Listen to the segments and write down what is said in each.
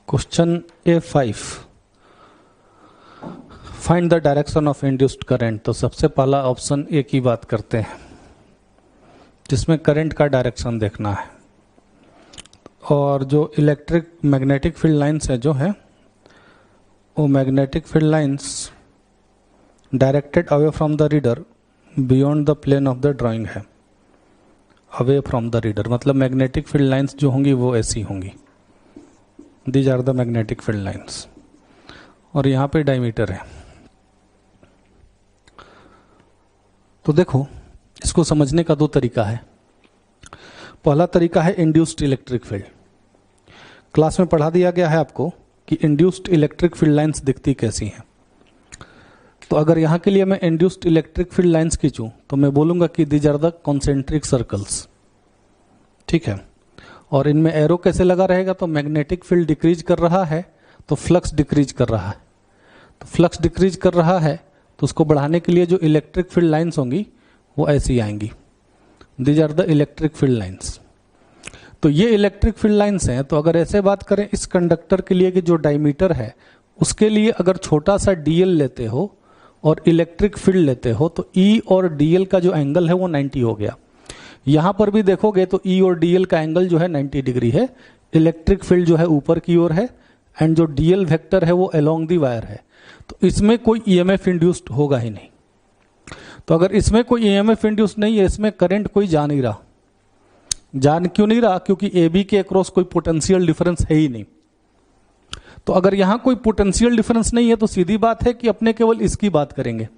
Question A5, find the direction of induced current. तो सबसे पहला ऑप्शन ए की बात करते हैं, जिसमें करंट का डायरेक्शन देखना है। और जो इलेक्ट्रिक मैग्नेटिक फील्ड लाइंस है जो है वो magnetic field lines directed away from the reader beyond the plane of the drawing है। अवे फ्रॉम द रीडर मतलब मैग्नेटिक फील्ड लाइंस जो होंगी वो ऐसी होंगी। These are the magnetic field lines. और यहाँ पे डायमीटर है। तो देखो, इसको समझने का दो तरीका है। पहला तरीका है इंड्यूस्ड इलेक्ट्रिक फील्ड। क्लास में पढ़ा दिया गया है आपको कि इंड्यूस्ड इलेक्ट्रिक फील्ड लाइंस दिखती कैसी हैं। तो अगर यहाँ के लिए मैं इंड्यूस्ड इलेक्ट्रिक फील्ड लाइंस खींचूं तो मैं बोलूंगा कि these are the concentric circles. ठीक है। और इनमें एरो कैसे लगा रहेगा, तो मैग्नेटिक फील्ड डिक्रीज कर रहा है तो फ्लक्स डिक्रीज कर रहा है। तो फ्लक्स डिक्रीज कर रहा है तो उसको बढ़ाने के लिए जो इलेक्ट्रिक फील्ड लाइंस होंगी वो ऐसी आएंगी। These are the electric field lines. तो ये इलेक्ट्रिक फील्ड लाइंस हैं। तो अगर ऐसे बात करें इस कंडक्टर के लिए कि जो डायमीटर है उसके लिए अगर छोटा सा डीएल लेते हो और इलेक्ट्रिक फील्ड लेते हो तो ई और डीएल का जो एंगल है वो 90 हो गया। यहां पर भी देखोगे तो ई और डीएल का एंगल जो है 90 डिग्री है। इलेक्ट्रिक फील्ड जो है ऊपर की ओर है एंड जो डीएल वेक्टर है वो अलोंग दी वायर है। तो इसमें कोई ईएमएफ इंड्यूस्ड होगा ही नहीं। तो अगर इसमें कोई ईएमएफ इंड्यूस्ड नहीं है, इसमें करंट कोई जा नहीं रहा। जान क्यों नहीं रहा? क्योंकि ए बी के अक्रॉस कोई पोटेंशियल डिफरेंस है ही नहीं। तो अगर यहां कोई पोटेंशियल डिफरेंस नहीं है तो सीधी बात है कि अपने केवल इसकी बात करेंगे।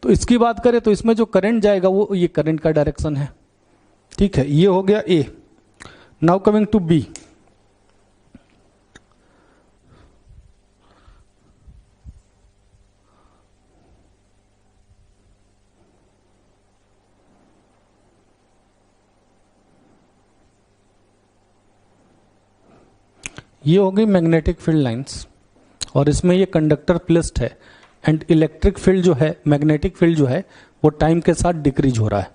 तो इसकी बात करें तो इसमें जो करंट जाएगा वो ये करंट का डायरेक्शन है। ठीक है, ये हो गया A. Now coming to B. ये हो गई मैग्नेटिक फील्ड लाइंस और इसमें ये कंडक्टर प्लेस्ड है एंड इलेक्ट्रिक फील्ड जो है, मैग्नेटिक फील्ड जो है वो टाइम के साथ डिक्रीज हो रहा है।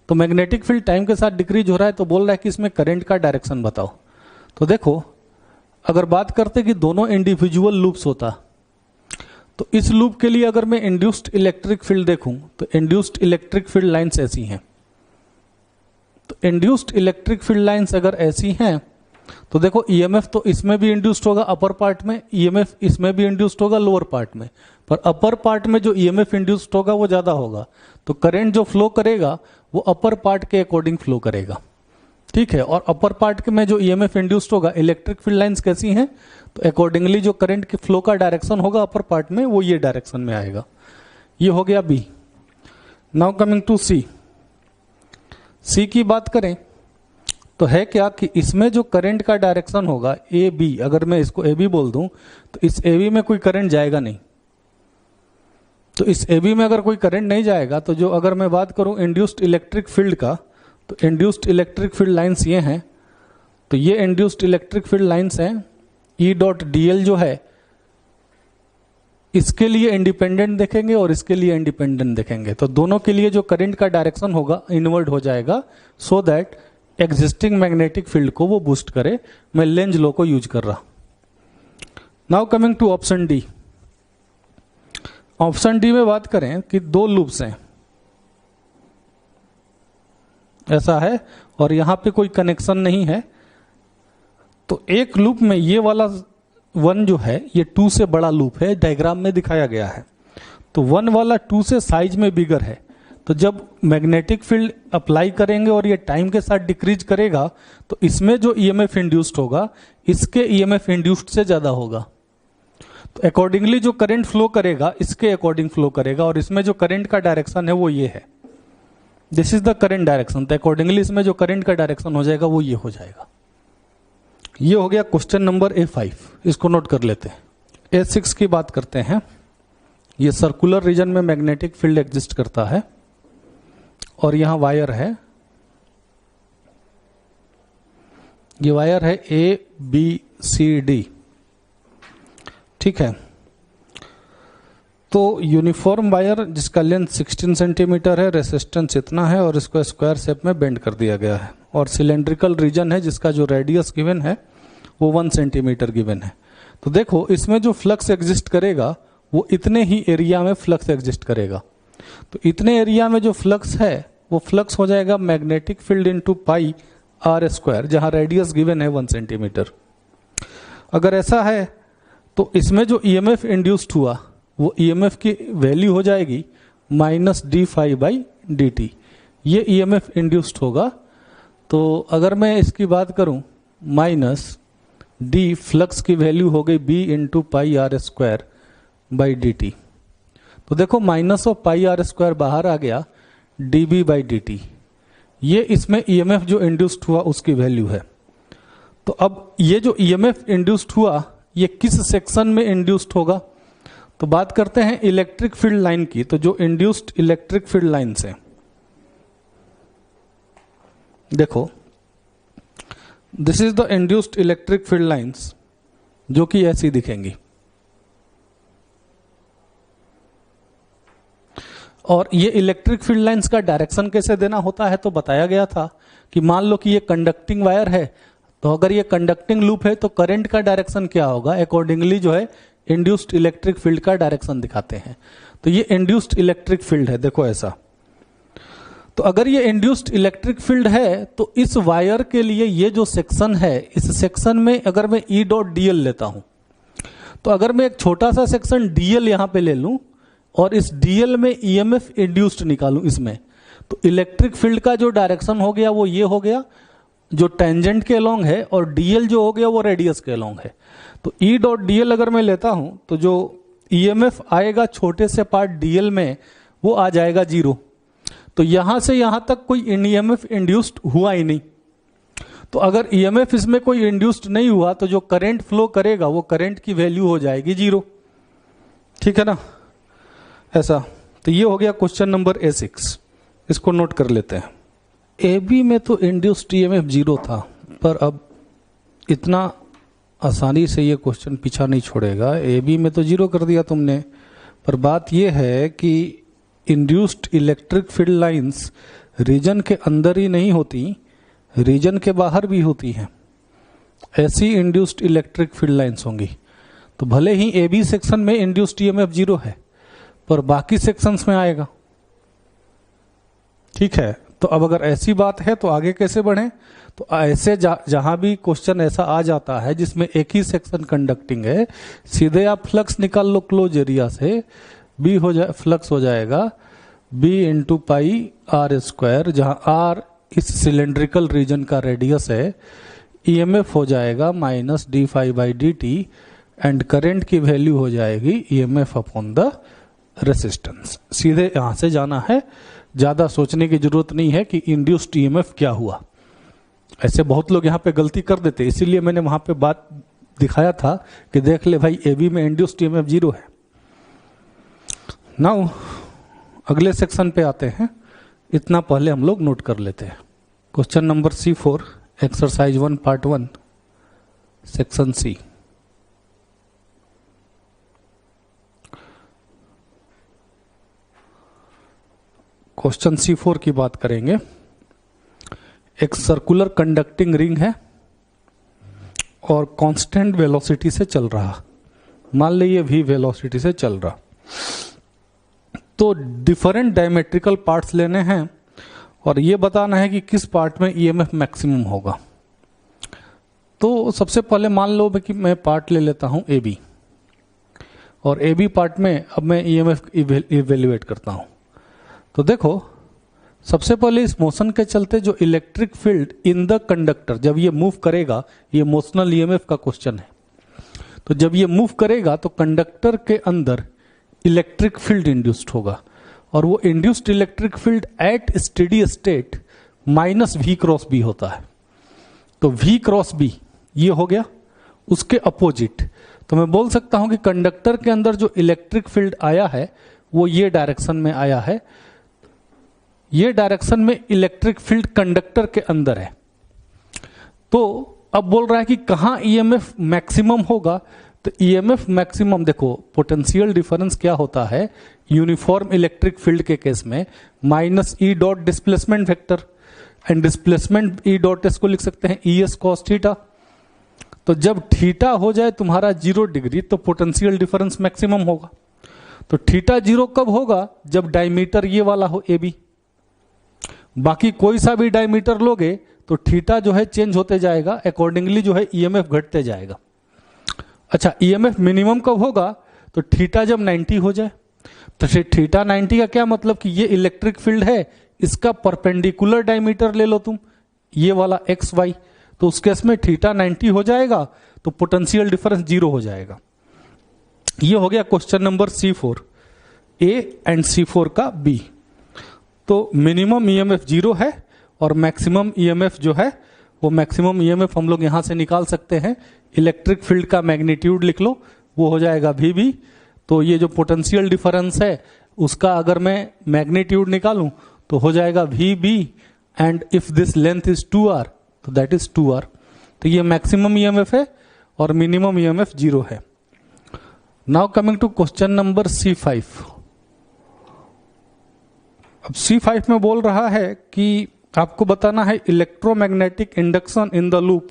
तो मैग्नेटिक फील्ड टाइम के साथ डिक्रीज हो रहा है तो बोल रहा है कि इसमें करंट का डायरेक्शन बताओ। तो देखो, अगर बात करते कि दोनों इंडिविजुअल लूप्स होता तो इस लूप के लिए अगर मैं इंड्यूस्ड इलेक्ट्रिक फील्ड देखूं तो इंड्यूस्ड इलेक्ट्रिक फील्ड लाइंस ऐसी हैं। तो इंड्यूस्ड इलेक्ट्रिक फील्ड लाइंस अगर ऐसी हैं तो देखो ईएमएफ तो इसमें भी इंड्यूस्ड होगा अपर पार्ट में, ईएमएफ इसमें भी इंड्यूस्ड होगा लोअर पार्ट में, पर अपर पार्ट में जो ईएमएफ इंड्यूस्ड होगा वो ज्यादा होगा। तो करंट जो फ्लो करेगा वो अपर पार्ट के अकॉर्डिंग फ्लो करेगा। ठीक है। और अपर पार्ट में जो ईएमएफ इंड्यूस्ड होगा, इलेक्ट्रिक फील्ड लाइंस कैसी हैं तो अकॉर्डिंगली जो करंट के फ्लो का डायरेक्शन होगा अपर पार्ट में वो ये डायरेक्शन में आएगा। ये हो गया बी। नाउ कमिंग टू सी। सी की बात करें तो है क्या कि इसमें जो करंट का डायरेक्शन होगा ए बी, अगर मैं इसको ए बी बोल दूं तो इस ए बी में कोई करंट जाएगा नहीं। तो इस ए बी में अगर कोई करंट नहीं जाएगा तो जो अगर मैं बात करूं इंड्यूस्ड इलेक्ट्रिक फील्ड का तो इंड्यूस्ड इलेक्ट्रिक फील्ड लाइंस ये हैं। तो ये इंड्यूस्ड इलेक्ट्रिक फील्ड लाइंस हैं। ई डॉट डी एल जो है इसके लिए इंडिपेंडेंट देखेंगे और इसके लिए इंडिपेंडेंट देखेंगे। तो दोनों के लिए जो करंट का डायरेक्शन होगा इनवर्ड हो जाएगा so that existing magnetic field को वो बूस्ट करे। मैं लेंज लॉ को यूज कर रहा। Now coming to option D. Option D में बात करें कि दो लूप्स हैं, ऐसा है और यहां पे कोई कनेक्शन नहीं है। तो एक लूप में ये वाला वन जो है ये 2 से बड़ा लूप है, डायग्राम में दिखाया गया है। तो 1 वाला 2 से साइज में बिगर है। तो जब मैग्नेटिक फील्ड अप्लाई करेंगे और ये टाइम के साथ डिक्रीज करेगा तो इसमें जो ईएमएफ इंड्यूस्ड होगा इसके ईएमएफ इंड्यूस्ड से ज्यादा होगा। तो अकॉर्डिंगली जो करंट फ्लो करेगा इसके अकॉर्डिंग फ्लो करेगा और इसमें जो करंट का डायरेक्शन है वो ये है। This is the current direction. तो अकॉर्डिंगली इसमें जो करंट का डायरेक्शन हो जाएगा वो ये हो जाएगा। ये हो गया क्वेश्चन नंबर A5। इसको नोट कर लेते हैं। A6 की बात करते हैं। ये सर्कुलर रीजन में मैग्नेटिक फील्ड एग्जिस्ट करता है और यहां वायर है। ये वायर है ABCD। ठीक है। तो यूनिफॉर्म वायर जिसका लेंथ 16 सेंटीमीटर है, रेसिस्टेंस इतना है और इसको स्क्वायर शेप में बेंड कर दिया गया है। और सिलेंड्रिकल रीजन है जिसका जो रेडियस गिवन है वो 1 सेंटीमीटर गिवन है। तो देखो इसमें जो फ्लक्स एग्जिस्ट करेगा वो इतने ही एरिया में फ्लक्स एग्जिस्ट करेगा। तो इतने एरिया में जो फ्लक्स है वो फ्लक्स हो जाएगा magnetic field into pi R square, जहां रेडियस गिवन है 1 सेंटीमीटर। अगर ऐसा है तो इसमें जो ईएमएफ इंड्यूस्ड हुआ वो ईएमएफ की वैल्यू हो जाएगी minus D phi by D T. ये ईएमएफ इंड्यूस्ड होगा। तो अगर मैं इसकी बात करूं माइनस डी फ्लक्स की वैल्यू हो गई B into pi R square by D T. तो देखो minus of pi R square बाहर आ गया, D B by D T. ये इसमें ईएमएफ जो इंड्यूस्ड हुआ उसकी वैल्यू है। तो अब ये जो ईएमएफ इंड्यूस्ड हुआ ये किस सेक्शन में इंड्यूस्ड होगा? तो बात करते हैं इलेक्ट्रिक फील्ड लाइन की। तो जो इंड्यूस्ड इलेक्ट्रिक फील्ड लाइन से देखो, this is the induced electric field lines, जो कि ऐसी दिखेंगी। और ये इलेक्ट्रिक फील्ड लाइंस का डायरेक्शन कैसे देना होता है? तो बताया गया था कि मान लो कि ये कंडक्टिंग वायर है, तो अगर ये कंडक्टिंग लूप है तो करंट का डायरेक्शन क्या होगा? अकॉर्डिंगली जो है इंड्यूस्ड इलेक्ट्रिक फील्ड का डायरेक्शन दिखाते हैं। तो ये इंड्यूस्ड इलेक्ट्रिक फील्ड है, देखो ऐसा। तो अगर ये इंड्यूस्ड इलेक्ट्रिक फील्ड है तो इस वायर के लिए ये जो सेक्शन है, इस सेक्शन में अगर मैं ई डॉट डीएल लेता हूं, तो अगर मैं एक छोटा सा सेक्शन डीएल यहां पे ले लूं और इस डीएल में ईएमएफ इंड्यूस्ड निकालूं इसमें, तो इलेक्ट्रिक फील्ड का जो डायरेक्शन हो गया वो ये हो गया जो टेंजेंट के अलोंग है, और डीएल जो हो गया वो रेडियस के अलोंग है। तो ई डॉट डीएल अगर मैं लेता हूं तो जो ईएमएफ आएगा छोटे से पार्ट डीएल में वो आ जाएगा 0। तो यहां से यहां तक कोई ईएमएफ इंड्यूस्ड हुआ ही नहीं। तो अगर ईएमएफ इसमें कोई इंड्यूस्ड नहीं हुआ तो जो करंट फ्लो करेगा वो करंट की वैल्यू हो जाएगी 0। ठीक है ना, ऐसा। तो ये हो गया क्वेश्चन नंबर A6, इसको नोट कर लेते हैं। ए बी में तो इंड्यूस्ड ईएमएफ 0 था, पर अब इतना आसानी से ये क्वेश्चन पीछा नहीं छोड़ेगा। ए बी में तो 0 कर दिया तुमने, पर बात ये है कि induced electric field lines region के अंदर ही नहीं होती, रीजन के बाहर भी होती हैं। ऐसी इंड्यूस्ड इलेक्ट्रिक फील्ड लाइंस होंगी। तो भले ही ए बी सेक्शन में इंड्यूस्ड ईएमएफ 0 है, पर बाकी सेक्शंस में आएगा। ठीक है, तो अब अगर ऐसी बात है तो आगे कैसे बढ़ें? तो ऐसे जहां भी क्वेश्चन ऐसा आ जाता है जिसमें एक ही सेक्शन कंडक्टिंग है, सीधे आप फ्लक्स निकाल लो क्लोज एरिया से। बी हो जाए फ्लक्स हो जाएगा B into pi R square, जहां आर इस सिलेंड्रिकल रीजन का रेडियस है। ईएमएफ हो जाएगा minus D phi by D T, and current की वैल्यू हो जाएगी ईएमएफ अपॉन द रेसिस्टेंस। सीधे यहां से जाना है, ज्यादा सोचने की जरूरत नहीं है कि इंड्यूस्ड ईएमएफ क्या हुआ। ऐसे बहुत लोग यहां पे गलती कर देते, इसीलिए मैंने वहां पे बात दिखाया था कि देख ले भाई ए बी में इंड्यूस्ड ईएमएफ 0 है। नाउ अगले सेक्शन पे आते हैं, इतना पहले हम लोग नोट कर लेते हैं। Question number C4 exercise 1 part 1 section C. Question C4 की बात करेंगे। एक सर्कुलर कंडक्टिंग रिंग है और कांस्टेंट वेलोसिटी से चल रहा, मान लीजिए v वेलोसिटी से चल रहा। तो डिफरेंट डायमेट्रिकल पार्ट्स लेने हैं और ये बताना है कि किस पार्ट में ईएमएफ मैक्सिमम होगा। तो सबसे पहले मान लो कि मैं पार्ट ले लेता हूं ए बी, और ए बी पार्ट में अब मैं ईएमएफ इवेल्युएट करता हूं। तो देखो सबसे पहले इस मोशन के चलते जो electric field in the conductor, जब ये मूव करेगा, ये मोशनल ईएमएफ का क्वेश्चन है। तो जब ये मूव करेगा तो कंडक्टर के अंदर इलेक्ट्रिक फील्ड इंड्यूस्ड होगा, और वो induced electric field at steady state minus V cross B होता है। तो वी क्रॉस बी ये हो गया उसके अपोजिट। तो मैं बोल सकता हूं कि कंडक्टर के अंदर जो इलेक्ट्रिक फील्ड आया है वो ये डायरेक्शन में आया है। ये डायरेक्शन में इलेक्ट्रिक फील्ड कंडक्टर के अंदर है। तो अब बोल रहा है कि कहां ईएमएफ मैक्सिमम होगा। तो ईएमएफ मैक्सिमम देखो, पोटेंशियल डिफरेंस क्या होता है यूनिफॉर्म इलेक्ट्रिक फील्ड के केस में, minus E dot displacement vector, and displacement E dot S को लिख सकते हैं ई एस कॉस थीटा। तो जब थीटा हो जाए तुम्हारा 0 डिग्री तो पोटेंशियल डिफरेंस मैक्सिमम होगा। तो थीटा 0 कब होगा? जब डायमीटर ये वाला हो AB। बाकी कोई सा भी डायमीटर लोगे तो थीटा जो है चेंज होते जाएगा, अकॉर्डिंगली जो है EMF घटते जाएगा। अच्छा, EMF मिनिमम कब होगा? तो थीटा जब 90 हो जाए। तो थीटा 90 का क्या मतलब कि ये इलेक्ट्रिक फील्ड है, इसका परपेंडिकुलर डायमीटर ले लो तुम, ये वाला XY। तो उस केस में थीटा 90 हो जाएगा तो पोटेंशियल डिफरेंस 0 हो जाएगा। ये हो गया question number C4 A and C4 का B। तो मिनिमम EMF 0 है और मैक्सिमम EMF जो है वो मैक्सिमम EMF हम लोग यहां से निकाल सकते हैं। इलेक्ट्रिक फील्ड का मैग्नीट्यूड लिख लो, वो हो जाएगा VB। तो ये जो पोटेंशियल डिफरेंस है उसका अगर मैं मैग्नीट्यूड निकालूं तो हो जाएगा VB and if this length is 2R तो दैट इज 2R। तो ये मैक्सिमम EMF है और मिनिमम EMF 0 है। Now coming to question number C5। अब C5 में बोल रहा है कि आपको बताना है electromagnetic induction in the loop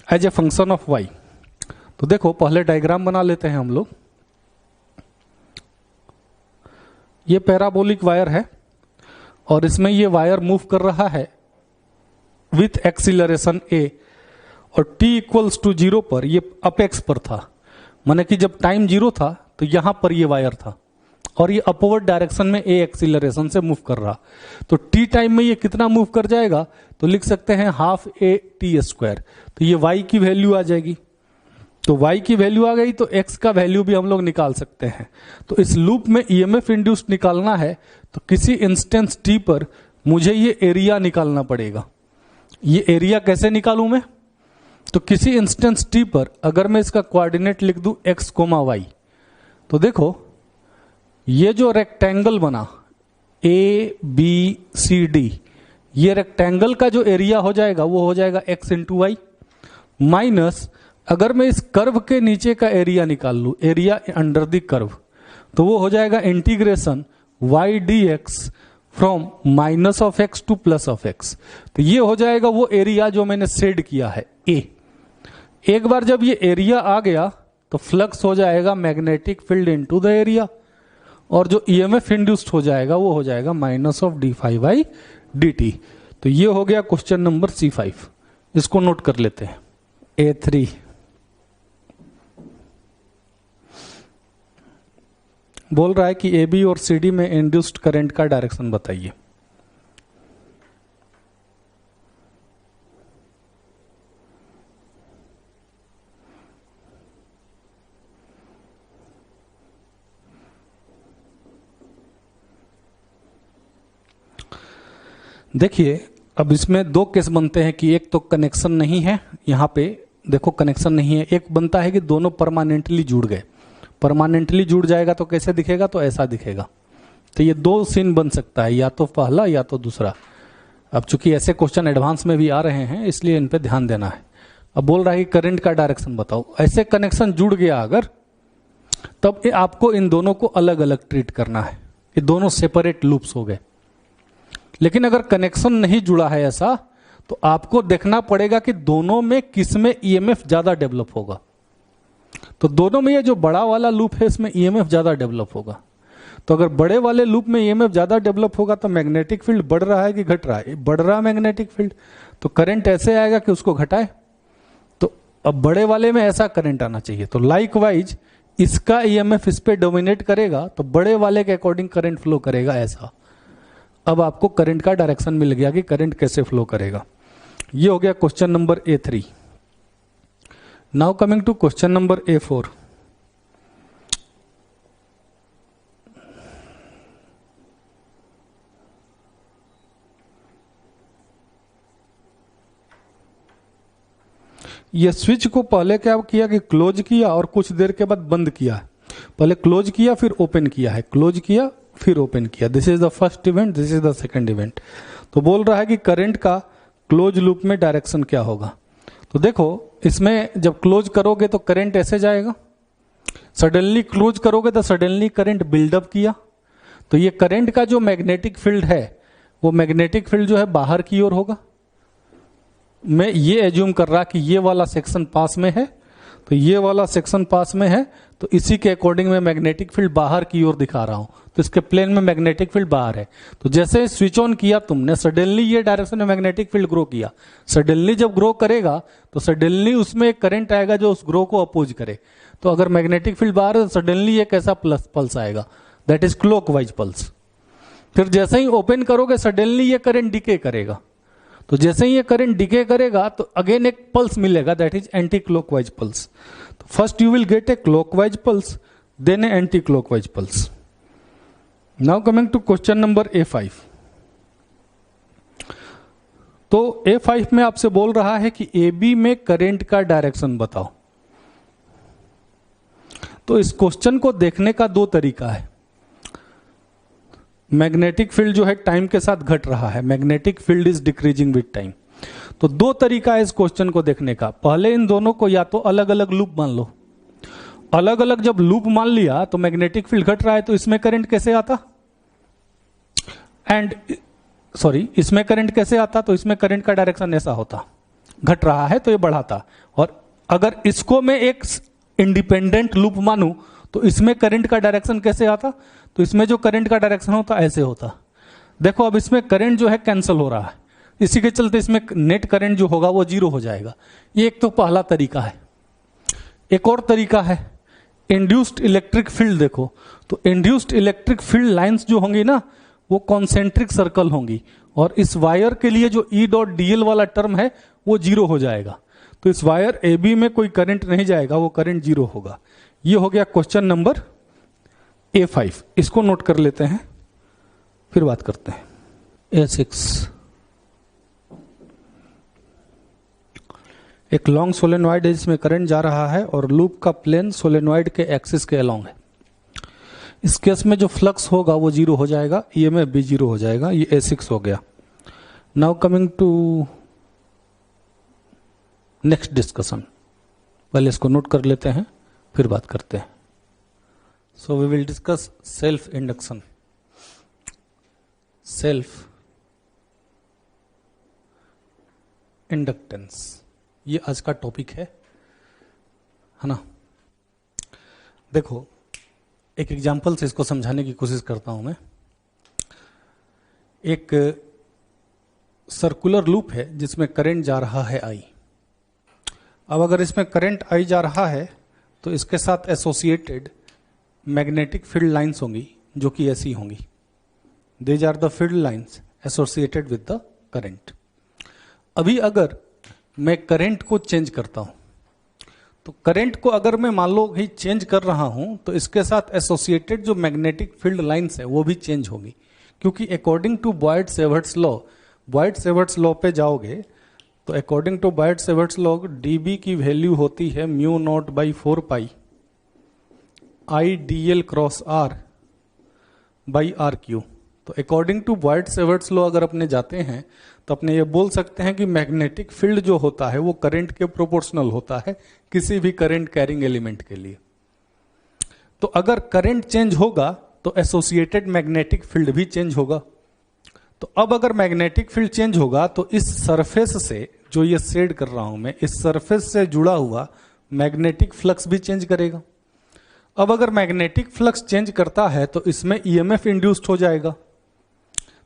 as a function of Y। तो देखो पहले डायग्राम बना लेते हैं हम लोग। ये पैराबोलिक वायर है और इसमें ये वायर मूव कर रहा है विथ एक्सीलरेशन A और t इक्वल्स टू 0 पर ये अपेक्स पर था, माने कि जब टाइम 0 था तो यहां पर ये वायर था और ये अपवर्ड डायरेक्शन में A एक्सीलरेशन से मूव कर रहा। तो t टाइम में ये कितना मूव कर जाएगा? तो लिख सकते हैं हाफ AT²। तो ये y की वैल्यू आ जाएगी। तो y की वैल्यू आ गई तो x का वैल्यू भी हम लोग निकाल सकते हैं। तो इस लूप में EMF इंड्यूस्ड निकालना है तो किसी इंस्टेंस t पर मुझे ये एरिया निकालना पड़ेगा। ये एरिया कैसे निकालूं मैं? तो किसी इंस्टेंस t पर अगर मैं इसका कोऑर्डिनेट लिख दूं x, y, तो देखो ये जो रेक्टेंगल बना ABCD, ये रेक्टेंगल का जो एरिया हो जाएगा वो हो जाएगा x इंटू वाई माइनस, अगर मैं इस कर्व के नीचे का एरिया निकाल लूं, एरिया अंडर द कर्व, तो वो हो जाएगा integration y dx from minus of x two plus of x। तो ये हो जाएगा वो एरिया जो मैंने सेड किया है A। एक बार जब ये एरिया आ गया तो फ्लक्स हो जाएगा magnetic field into the area और जो EMF इंड्यूस्ड हो जाएगा वो हो जाएगा माइनस ऑफ d∅dt। तो ये हो गया क्वेश्चन नंबर C5। इसको नोट कर लेते हैं। A3 बोल रहा है कि AB और CD में इंड्यूस्ड करंट का डायरेक्शन बताइए। देखिए अब इसमें दो केस बनते हैं कि एक तो कनेक्शन नहीं है, यहां पे देखो कनेक्शन नहीं है। एक बनता है कि दोनों परमानेंटली जुड़ गए। परमानेंटली जुड़ जाएगा तो कैसे दिखेगा? तो ऐसा दिखेगा। तो ये दो सीन बन सकता है, या तो पहला या तो दूसरा। अब चूंकि ऐसे क्वेश्चन एडवांस में भी आ रहे हैं इसलिए इन पे ध्यान देना है। अब बोल रहा है कि करंट का डायरेक्शन बताओ। ऐसे कनेक्शन जुड़ गया अगर, तब आपको इन दोनों को अलग अलग ट्रीट करना है। ये दोनों सेपरेट लूप्स हो गए। लेकिन अगर कनेक्शन नहीं जुड़ा है ऐसा, तो आपको देखना पड़ेगा कि दोनों में किस में EMF ज्यादा डेवलप होगा। तो दोनों में ये जो बड़ा वाला लूप है इसमें EMF ज्यादा डेवलप होगा। तो अगर बड़े वाले लूप में EMF ज्यादा डेवलप होगा तो मैग्नेटिक फील्ड बढ़ रहा है कि घट रहा है? बढ़ रहा है मैग्नेटिक फील्ड। तो करंट ऐसे आएगा कि उसको घटाए। तो अब बड़े वाले में ऐसा करंट आना चाहिए। तो लाइकवाइज इसका EMF इस पे डोमिनेट करेगा तो बड़े वाले के अकॉर्डिंग करंट फ्लो करेगा ऐसा। अब आपको करंट का डायरेक्शन मिल गया कि करंट कैसे फ्लो करेगा। ये हो गया question number A3। Now coming to question number A4। ये स्विच को पहले क्या किया कि क्लोज किया और कुछ देर के बाद बंद किया। पहले क्लोज किया फिर ओपन किया है, क्लोज किया फिर ओपन किया। This is the first event, this is the second event. तो बोल रहा है कि करंट का क्लोज लूप में डायरेक्शन क्या होगा। तो देखो इसमें जब क्लोज करोगे तो करंट ऐसे जाएगा, सडनली क्लोज करोगे तो सडनली करंट बिल्डअप किया। तो ये करंट का जो मैग्नेटिक फील्ड है वो मैग्नेटिक फील्ड जो है बाहर की ओर होगा। मैं ये एज्यूम कर रहा कि ये वाला सेक्शन पास में है, तो ये वाला सेक्शन पास में है, तो इसी के अकॉर्डिंग मैं मैग्नेटिक फील्ड बाहर की ओर दिखा रहा हूं, तो इसके प्लेन में मैग्नेटिक फील्ड बाहर है। तो जैसे स्विच ऑन किया तुमने, सडनली ये डायरेक्शन में मैग्नेटिक फील्ड ग्रो किया। सडनली जब ग्रो करेगा तो सडनली उसमें एक करंट आएगा जो उस ग्रो को अपोज करे। तो अगर मैग्नेटिक फील्ड बाहर है तो सडनली एक ऐसा प्लस पल्स आएगा, दैट इज क्लॉकवाइज पल्स। फिर जैसे ही ओपन करोगे सडनली ये करंट डिके करेगा, तो जैसे ही ये करंट डिके करेगा तो अगेन एक पल्स मिलेगा, that is anti clockwise pulse. तो first you will get a clockwise pulse, then a anti clockwise pulse. Now coming to question number A5। तो A5 में आपसे बोल रहा है कि AB में करंट का डायरेक्शन बताओ। तो इस क्वेश्चन को देखने का दो तरीका है। मैग्नेटिक फील्ड जो है टाइम के साथ घट रहा है, magnetic field is decreasing with time. तो दो तरीका है इस क्वेश्चन को देखने का। पहले इन दोनों को या तो अलग अलग लूप मान लो। अलग अलग जब लूप मान लिया तो मैग्नेटिक फील्ड घट रहा है, तो इसमें करंट कैसे आता, इसमें करंट कैसे आता, तो इसमें करंट का डायरेक्शन ऐसा होता, घट रहा है तो ये बढ़ाता। और अगर इसको मैं एक इंडिपेंडेंट लूप मानूं तो इसमें करंट का डायरेक्शन कैसे आता, तो इसमें जो करंट का डायरेक्शन होता ऐसे होता। देखो अब इसमें करंट जो है कैंसिल हो रहा है, इसी के चलते इसमें नेट करंट जो होगा वो जीरो हो जाएगा। ये एक तो पहला तरीका है। एक और तरीका है इंड्यूस्ड इलेक्ट्रिक फील्ड। देखो तो इंड्यूस्ड इलेक्ट्रिक फील्ड लाइंस जो होंगी ना वो कॉन्सेंट्रिक सर्कल होंगी, और इस वायर के लिए जो E.dl वाला टर्म है वो जीरो हो जाएगा। तो इस वायर AB में कोई करंट नहीं जाएगा, वो करंट जीरो होगा। ये हो गया क्वेश्चन नंबर A5। इसको नोट कर लेते हैं, फिर बात करते हैं। A6 एक लॉन्ग सोलेनॉइड है जिसमें करंट जा रहा है और लूप का प्लेन सोलेनॉइड के एक्सिस के अलोंग है। इस केस में जो फ्लक्स होगा वो जीरो हो जाएगा, EMF भी जीरो हो जाएगा। ये A6 हो गया। Now coming to next discussion. पहले इसको नोट कर लेते हैं, फिर बात करते हैं। So we will discuss self induction. Self inductance ये आज का टॉपिक है ना। देखो एक एग्जाम्पल से इसको समझाने की कोशिश करता हूं मैं। एक सर्कुलर लूप है जिसमें करंट जा रहा है I। अब अगर इसमें करंट I जा रहा है तो इसके साथ एसोसिएटेड मैग्नेटिक फील्ड लाइंस होंगी जो कि ऐसी होंगी। These are the field lines associated with the current. अभी अगर मैं करंट को चेंज करता हूं तो करंट को अगर मैं मान लो ही चेंज कर रहा हूं तो इसके साथ एसोसिएटेड जो मैग्नेटिक फील्ड लाइंस है वो भी चेंज होगी, क्योंकि according to Biot Savart's law, Biot Savart's law पे जाओगे तो according to Biot Savart's law dB की वैल्यू होती है μ0/4 I/dl cross R by RQ। तो अकॉर्डिंग टू बॉयड-सेवर्ट्स लॉ अगर अपने जाते हैं तो अपने ये बोल सकते हैं कि मैग्नेटिक फील्ड जो होता है वो करंट के प्रोपोर्शनल होता है किसी भी करंट कैरिंग एलिमेंट के लिए। तो अगर करंट चेंज होगा तो एसोसिएटेड मैग्नेटिक फील्ड भी चेंज होगा। तो अब अगर मैग्नेटिक फील्ड चेंज होगा तो इस सरफेस से जो ये शेड कर रहा हूं मैं, इस सरफेस से जुड़ा हुआ मैग्नेटिक फ्लक्स भी चेंज करेगा। अब अगर मैग्नेटिक फ्लक्स चेंज करता है तो इसमें EMF इंड्यूस्ड हो जाएगा।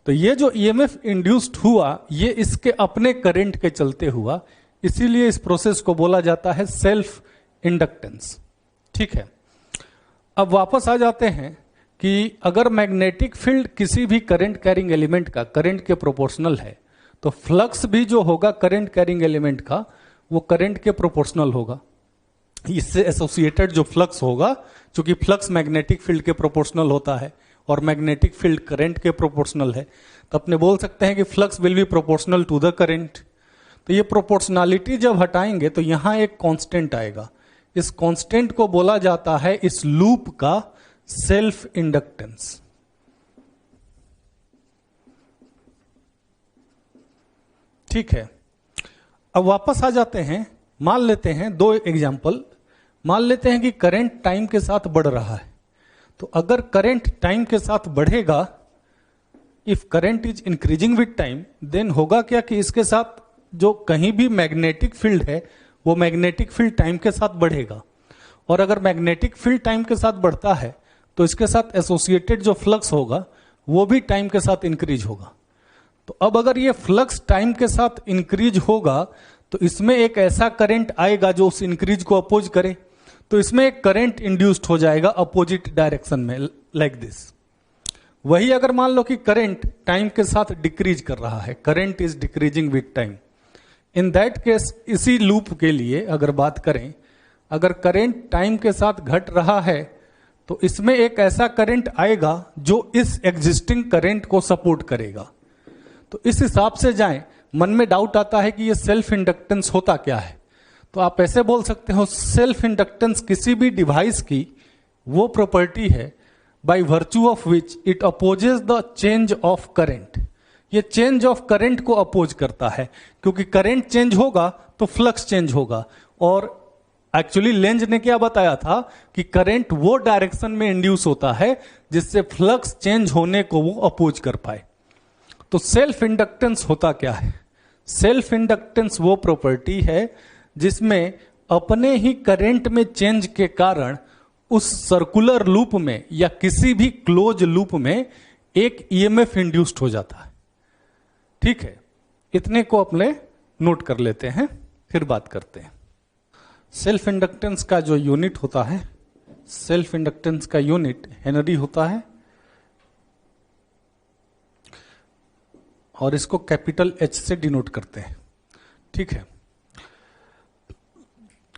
तो ये जो EMF इंड्यूस्ड हुआ ये इसके अपने करंट के चलते हुआ, इसीलिए इस प्रोसेस को बोला जाता है सेल्फ इंडक्टेंस। ठीक है, अब वापस आ जाते हैं कि अगर मैग्नेटिक फील्ड किसी भी करंट कैरिंग एलिमेंट का करंट के प्रोपोर्शनल है तो फ्लक्स भी जो होगा करंट कैरिंग एलिमेंट का वो करंट के प्रोपोर्शनल होगा। इससे एसोसिएटेड जो फ्लक्स होगा, क्योंकि फ्लक्स मैग्नेटिक फील्ड के प्रोपोर्शनल होता है और मैग्नेटिक फील्ड करंट के प्रोपोर्शनल है, तो अपने बोल सकते हैं कि flux will be proportional to the current. तो ये प्रोपोर्शनलिटी जब हटाएंगे तो यहां एक कांस्टेंट आएगा। इस कांस्टेंट को बोला जाता है इस लूप का सेल्फ इंडक्टेंस। ठीक है, अब वापस आ जाते हैं। मान लेते हैं दो एग्जाम्पल। मान लेते हैं कि करंट टाइम के साथ बढ़ रहा है। तो अगर करंट टाइम के साथ बढ़ेगा, if current is increasing with time, then होगा क्या कि इसके साथ जो कहीं भी मैग्नेटिक फील्ड है वो मैग्नेटिक फील्ड टाइम के साथ बढ़ेगा, और अगर मैग्नेटिक फील्ड टाइम के साथ बढ़ता है तो इसके साथ एसोसिएटेड जो फ्लक्स होगा वो भी टाइम के साथ इंक्रीज होगा। तो अब अगर ये फ्लक्स टाइम के साथ इंक्रीज होगा तो इसमें एक ऐसा करंट आएगा जो उस इंक्रीज को अपोज करे, तो इसमें एक करंट इंड्यूस्ड हो जाएगा अपोजिट डायरेक्शन में, लाइक दिस। वही अगर मान लो कि करंट टाइम के साथ डिक्रीज कर रहा है, current is decreasing with time, in that case इसी लूप के लिए अगर बात करें, अगर करंट टाइम के साथ घट रहा है तो इसमें एक ऐसा करंट आएगा जो इस एग्जिस्टिंग करंट को सपोर्ट करेगा। तो इस हिसाब से जाएं, मन में डाउट आता है कि ये सेल्फ इंडक्टेंस होता क्या है, तो आप ऐसे बोल सकते हो सेल्फ इंडक्टेंस किसी भी डिवाइस की वो प्रॉपर्टी है by virtue of which it opposes the change of current. ये चेंज ऑफ करंट को अपोज करता है, क्योंकि करंट चेंज होगा तो फ्लक्स चेंज होगा, और एक्चुअली लेंज ने क्या बताया था कि करंट वो डायरेक्शन में इंड्यूस होता है जिससे फ्लक्स चेंज होने को वो अपोज कर पाए। तो सेल्फ इंडक्टेंस होता क्या है? सेल्फ इंडक्टेंस वो प्रॉपर्टी है जिसमें अपने ही करंट में चेंज के कारण उस सर्कुलर लूप में या किसी भी क्लोज लूप में एक ईएमएफ इंड्यूस्ड हो जाता है। ठीक है, इतने को अपने नोट कर लेते हैं, फिर बात करते हैं। सेल्फ इंडक्टेंस का जो यूनिट होता है, सेल्फ इंडक्टेंस का यूनिट हेनरी होता है, और इसको कैपिटल एच से डिनोट करते हैं। ठीक है,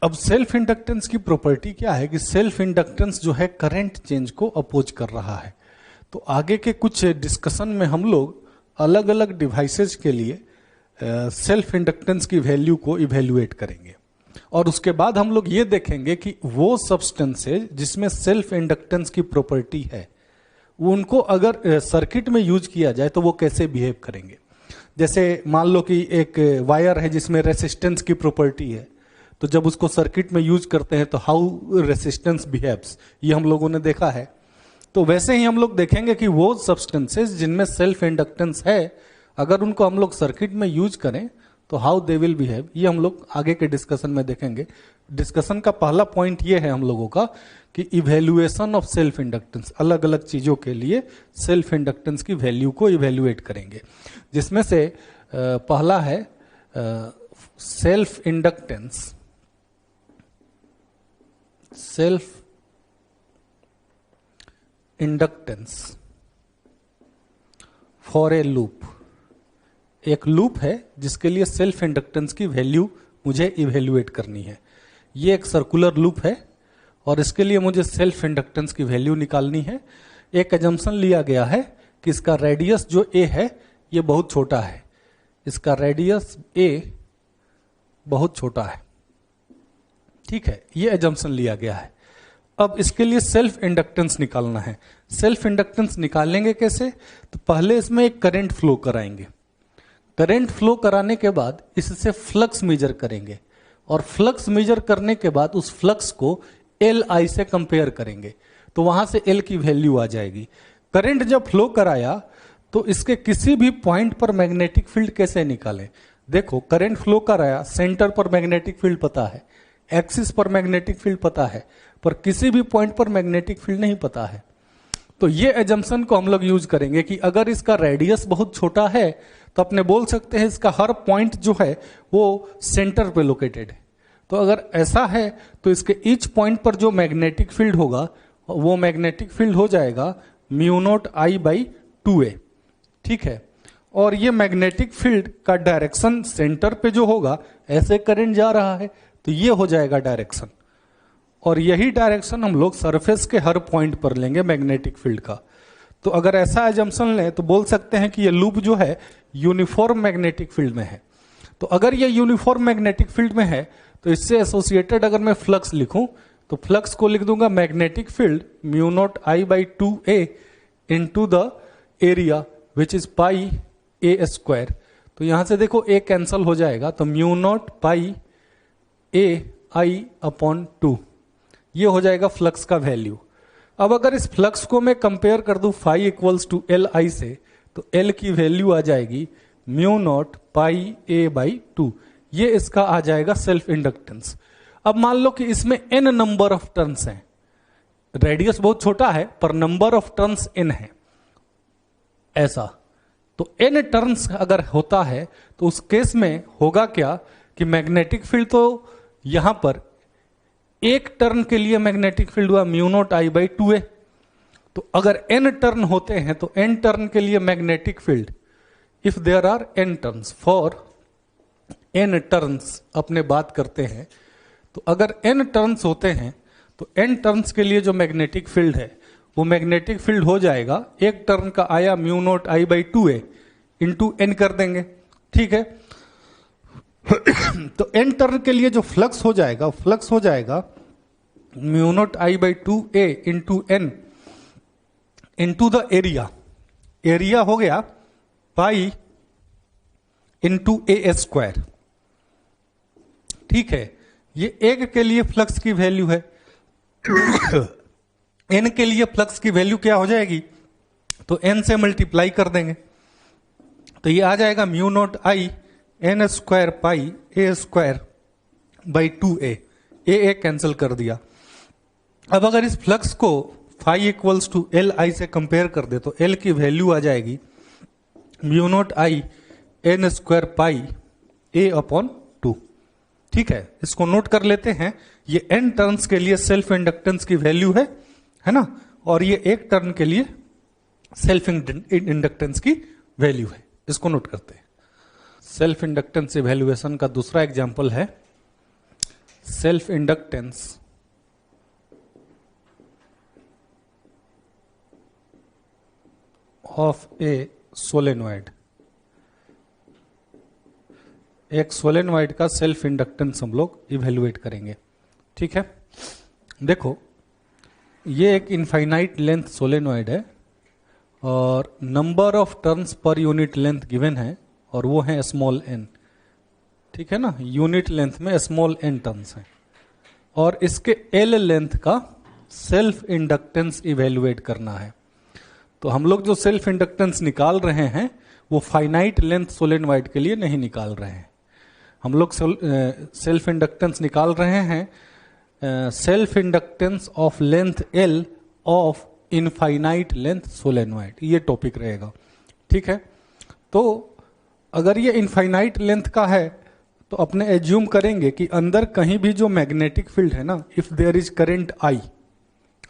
अब सेल्फ इंडक्टेंस की प्रॉपर्टी क्या है कि सेल्फ इंडक्टेंस जो है करंट चेंज को अपोज कर रहा है। तो आगे के कुछ डिस्कशन में हम लोग अलग अलग डिवाइसेस के लिए सेल्फ इंडक्टेंस की वैल्यू को इवेल्युएट करेंगे, और उसके बाद हम लोग ये देखेंगे कि वो सब्सटेंसेज जिसमें सेल्फ इंडक्टेंस की प्रॉपर्टी है वो उनको अगर सर्किट में यूज किया जाए तो वो कैसे बिहेव करेंगे। जैसे मान लो कि एक वायर है जिसमें रेसिस्टेंस की प्रॉपर्टी है, तो जब उसको सर्किट में यूज करते हैं तो हाउ रेसिस्टेंस बिहेव्स, ये हम लोगों ने देखा है। तो वैसे ही हम लोग देखेंगे कि वो सब्सटेंसेज जिनमें सेल्फ इंडक्टेंस है अगर उनको हम लोग सर्किट में यूज करें तो हाउ दे विल बिहेव, ये हम लोग आगे के डिस्कशन में देखेंगे। डिस्कशन का पहला पॉइंट ये है हम लोगों का कि इवेल्युएशन ऑफ सेल्फ इंडक्टेंस, अलग अलग चीजों के लिए सेल्फ इंडक्टेंस की वैल्यू को इवेल्युएट करेंगे, जिसमें से पहला है self inductance. Self inductance for a loop, एक लूप है जिसके लिए सेल्फ इंडक्टेंस की वैल्यू मुझे इवेल्युएट करनी है। ये एक सर्कुलर लूप है और इसके लिए मुझे सेल्फ इंडक्टेंस की वैल्यू निकालनी है। एक एजम्पशन लिया गया है कि इसका रेडियस जो ए है ये बहुत छोटा है, इसका रेडियस ए बहुत छोटा है। ठीक है, ये एजम्पशन लिया गया है। अब इसके लिए सेल्फ इंडक्टेंस निकालना है। सेल्फ इंडक्टेंस निकालेंगे कैसे? तो पहले इसमें एक करंट फ्लो कराएंगे, करंट फ्लो कराने के बाद इससे फ्लक्स मेजर करेंगे, और फ्लक्स मेजर करने के बाद उस फ्लक्स को एल आई से कंपेयर करेंगे, तो वहां से एल की वैल्यू आ जाएगी। करंट जब फ्लो कराया तो इसके किसी भी पॉइंट पर मैग्नेटिक फील्ड कैसे निकालें? देखो, करंट फ्लो कराया, सेंटर पर मैग्नेटिक फील्ड पता है, एक्सिस पर मैग्नेटिक फील्ड पता है, पर किसी भी पॉइंट पर मैग्नेटिक फील्ड नहीं पता है। तो ये एजम्पशन को हम लोग यूज करेंगे कि अगर इसका रेडियस बहुत छोटा है तो अपने बोल सकते हैं इसका हर पॉइंट जो है वो सेंटर पे लोकेटेड है। तो अगर ऐसा है तो इसके ईच पॉइंट पर जो मैग्नेटिक फील्ड होगा वो मैग्नेटिक फील्ड हो जाएगा mu naught I by 2a। ठीक है, और ये मैग्नेटिक फील्ड का डायरेक्शन सेंटर पे जो होगा, ऐसे करंट जा रहा है तो ये हो जाएगा डायरेक्शन, और यही डायरेक्शन हम लोग सरफेस के हर पॉइंट पर लेंगे मैग्नेटिक फील्ड का। तो अगर ऐसा एजम्पशन लें तो बोल सकते हैं कि ये लूप जो है यूनिफॉर्म मैग्नेटिक फील्ड में है। तो अगर ये यूनिफॉर्म मैग्नेटिक फील्ड में है तो इससे एसोसिएटेड अगर मैं फ्लक्स लिखूं तो फ्लक्स को लिख दूंगा magnetic field mu naught I by 2a into the area which is pi A square. तो यहां से देखो a कैंसल हो जाएगा, तो म्यू नॉट पाई ए आई अपॉन 2, ये हो जाएगा फ्लक्स का वैल्यू। अब अगर इस फ्लक्स को मैं कंपेयर कर दूं phi equals to L I से, तो एल की वैल्यू आ जाएगी mu naught pi A by 2, ये इसका आ जाएगा सेल्फ इंडक्टेंस। अब मान लो कि इसमें n नंबर ऑफ टर्न्स हैं, रेडियस बहुत छोटा है पर नंबर ऑफ टर्न्स n है, ऐसा तो n टर्न्स अगर होता है तो उस केस में होगा क्या कि मैग्नेटिक फील्ड तो यहां पर एक टर्न के लिए मैग्नेटिक फील्ड हुआ mu naught I by 2a, तो अगर n टर्न होते हैं तो n टर्न के लिए magnetic field, if there are n turns, for n turns अपने बात करते हैं, तो अगर n टर्न्स होते हैं तो n टर्न्स के लिए जो मैग्नेटिक फील्ड है वो मैग्नेटिक फील्ड हो जाएगा, एक टर्न का आया mu naught I by 2a into n कर देंगे, ठीक है। तो n टर्न के लिए जो फ्लक्स हो जाएगा, फ्लक्स हो जाएगा mu naught I by 2a into n into the area, area हो गया पाई इंटू ए स्क्वायर, ठीक है। ये एक के लिए फ्लक्स की वैल्यू है, n के लिए फ्लक्स की वैल्यू क्या हो जाएगी, तो n से मल्टीप्लाई कर देंगे, तो ये आ जाएगा mu naught I N square pi A square by 2a, A cancel कर दिया। अब अगर इस फ्लक्स को phi equals to L I से कंपेयर कर दे तो l की वैल्यू आ जाएगी mu naught I N square pi A upon 2, ठीक है। इसको नोट कर लेते हैं, ये n टर्न्स के लिए सेल्फ इंडक्टेंस की वैल्यू है ना, और ये एक टर्न के लिए सेल्फ इंडक्टेंस की वैल्यू है, इसको नोट करते हैं। सेल्फ इंडक्टेंस इवैल्यूएशन का दूसरा एग्जांपल है self inductance of A solenoid. एक सोलेनॉइड का सेल्फ इंडक्टेंस हम लोग इवेल्युएट करेंगे, ठीक है। देखो ये एक इनफाइनाइट लेंथ सोलेनॉइड है और number of turns per unit length given है और वो है स्मॉल n, ठीक है ना, यूनिट लेंथ में स्मॉल n टर्न्स हैं, और इसके l लेंथ का सेल्फ इंडक्टेंस इवेल्युएट करना है। तो हम लोग जो सेल्फ इंडक्टेंस निकाल रहे हैं वो फाइनाइट लेंथ सोलेनॉइड के लिए नहीं निकाल रहे हैं, हम लोग सेल्फ इंडक्टेंस निकाल रहे हैं self inductance of length l of infinite length solenoid, ये टॉपिक रहेगा, ठीक है। तो अगर ये इनफाइनाइट लेंथ का है तो अपने एज्यूम करेंगे कि अंदर कहीं भी जो मैग्नेटिक फील्ड है ना, if there is current I,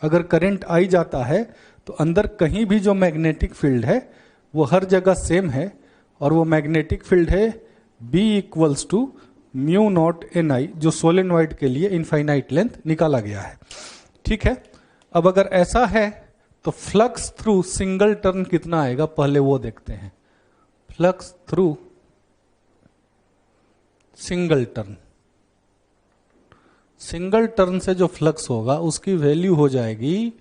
अगर करंट आई जाता है तो अंदर कहीं भी जो मैग्नेटिक फील्ड है वो हर जगह सेम है, और वो मैग्नेटिक फील्ड है B equals to mu naught N I, जो सोलेनॉइड के लिए इनफाइनाइट लेंथ निकाला गया है, ठीक है। अब अगर ऐसा है तो फ्लक्स थ्रू सिंगल टर्न कितना आएगा, पहले वो देखते हैं। Flux through single turn, single turn से जो फ्लक्स होगा उसकी वैल्यू हो जाएगी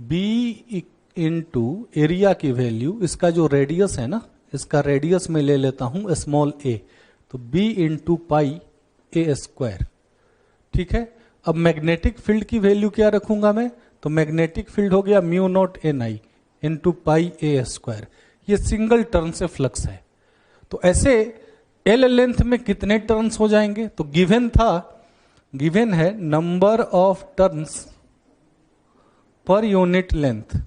B इंटू एरिया की वैल्यू, इसका जो रेडियस है ना, इसका रेडियस में ले लेता हूं स्मॉल a, तो B into pi A square, ठीक है। अब मैग्नेटिक फील्ड की वैल्यू क्या रखूंगा मैं, तो मैग्नेटिक फील्ड हो गया mu naught N I into pi A square, ये सिंगल टर्न से फ्लक्स है। तो ऐसे एल लेंथ में कितने टर्न्स हो जाएंगे, तो गिवन था, गिवन है number of turns per unit length,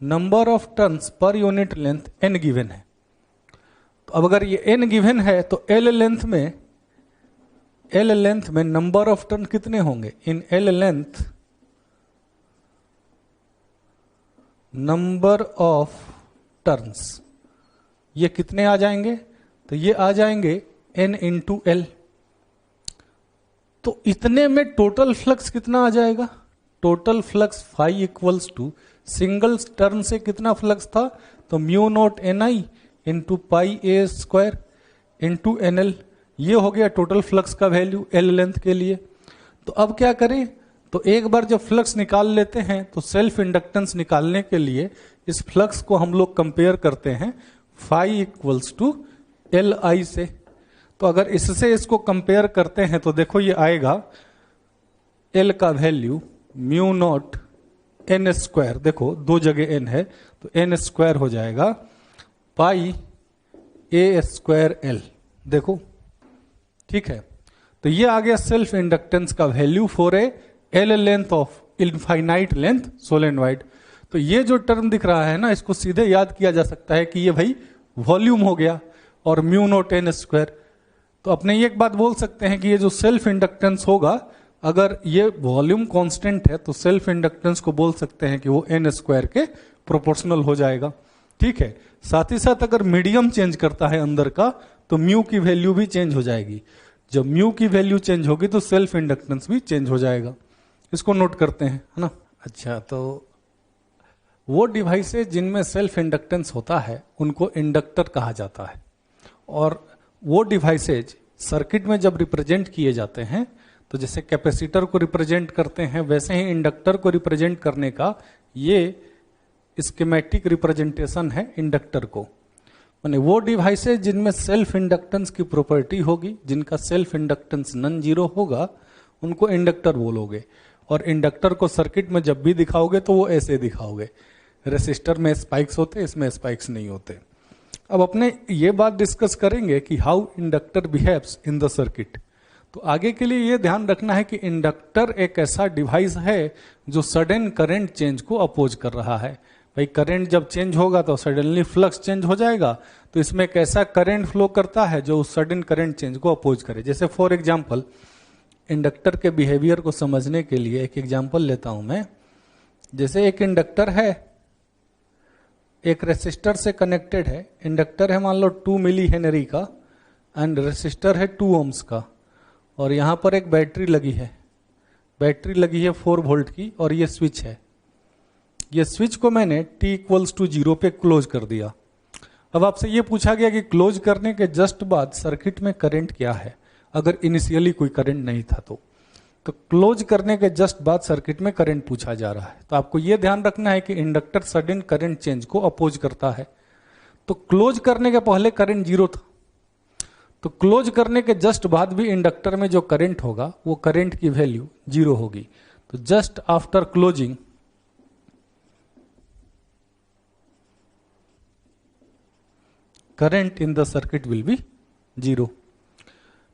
number of turns per unit length n given है। तो अब अगर ये n गिवन है तो l लेंथ में नंबर ऑफ टर्न कितने होंगे, इन l length number of turns, ये कितने आ जाएंगे, तो ये आ जाएंगे n इंटू एल। तो इतने में टोटल फ्लक्स कितना आ जाएगा, total flux phi equals to single turn से कितना फ्लक्स था, तो mu naught N I into pi A square into N L, ये हो गया टोटल फ्लक्स का वैल्यू एल लेंथ के लिए। तो अब क्या करें, तो एक बार जब फ्लक्स निकाल लेते हैं तो सेल्फ इंडक्टेंस निकालने के लिए इस फ्लक्स को हम लोग कंपेयर करते हैं phi equals to L I से। तो अगर इससे इसको कंपेयर करते हैं तो देखो ये आएगा एल का value mu naught N square, देखो दो जगह एन है तो एन स्क्वायर हो जाएगा पाई ए स्क्वायर एल। देखो ठीक है, तो ये आ गया सेल्फ इंडक्टेंस का value for A L length of infinite length solenoid. तो ये जो टर्म दिख रहा है ना, इसको सीधे याद किया जा सकता है कि ये भाई वॉल्यूम हो गया और म्यू नॉट एन स्क्वायर। तो अपने ये एक बात बोल सकते हैं कि ये जो सेल्फ इंडक्टेंस होगा, अगर ये वॉल्यूम कांस्टेंट है तो सेल्फ इंडक्टेंस को बोल सकते हैं कि वो एन स्क्वायर के प्रोपोर्शनल हो जाएगा। ठीक है, साथ ही साथ अगर मीडियम चेंज करता है अंदर का तो म्यू की वैल्यू भी चेंज हो जाएगी। जब म्यू की वैल्यू चेंज होगी तो सेल्फ इंडक्टेंस भी चेंज हो जाएगा। इसको नोट करते हैं, है ना। अच्छा, तो वो डिवाइसेज जिनमें सेल्फ इंडक्टेंस होता है उनको इंडक्टर कहा जाता है, और वो डिवाइसेज सर्किट में जब रिप्रेजेंट किए जाते हैं तो जैसे कैपेसिटर को रिप्रेजेंट करते हैं वैसे ही इंडक्टर को रिप्रेजेंट करने का ये स्कीमेटिक रिप्रेजेंटेशन है इंडक्टर को। माने वो डिवाइसेज जिनमें सेल्फ इंडक्टेंस की प्रॉपर्टी होगी, जिनका सेल्फ इंडक्टेंस नॉन जीरो होगा, उनको इंडक्टर बोलोगे। और इंडक्टर को सर्किट में जब भी दिखाओगे तो वो ऐसे दिखाओगे, रेसिस्टर में स्पाइक्स होते, इसमें स्पाइक्स नहीं होते। अब अपने ये बात डिस्कस करेंगे कि how inductor behaves in the circuit. तो आगे के लिए ये ध्यान रखना है कि इंडक्टर एक ऐसा डिवाइस है जो सडन करंट चेंज को अपोज कर रहा है। भाई करंट जब चेंज होगा तो सडनली फ्लक्स चेंज हो जाएगा, तो इसमें एक ऐसा करंट फ्लो करता है जो उस सडन करंट चेंज को अपोज करे। जैसे फॉर एग्जांपल इंडक्टर के बिहेवियर को समझने के लिए एक एग्जांपल लेता हूं मैं। जैसे एक इंडक्टर है, एक रेसिस्टर से कनेक्टेड है। इंडक्टर है मान लो 2 मिली हेनरी का एंड रेसिस्टर है 2 ओम्स का, और यहां पर एक बैटरी लगी है। बैटरी लगी है 4 वोल्ट की, और ये स्विच है। ये स्विच को मैंने t = 0 पे क्लोज कर दिया। अब आपसे ये पूछा गया कि क्लोज करने के जस्ट बाद सर्किट में करंट क्या है, अगर इनिशियली कोई करंट नहीं था तो क्लोज करने के जस्ट बाद सर्किट में करंट पूछा जा रहा है। तो आपको यह ध्यान रखना है कि इंडक्टर सडन करंट चेंज को अपोज करता है। तो क्लोज करने के पहले करंट 0 था, तो क्लोज करने के जस्ट बाद भी इंडक्टर में जो करंट होगा वो करंट की वैल्यू 0 होगी। तो just after closing current in the circuit will B 0।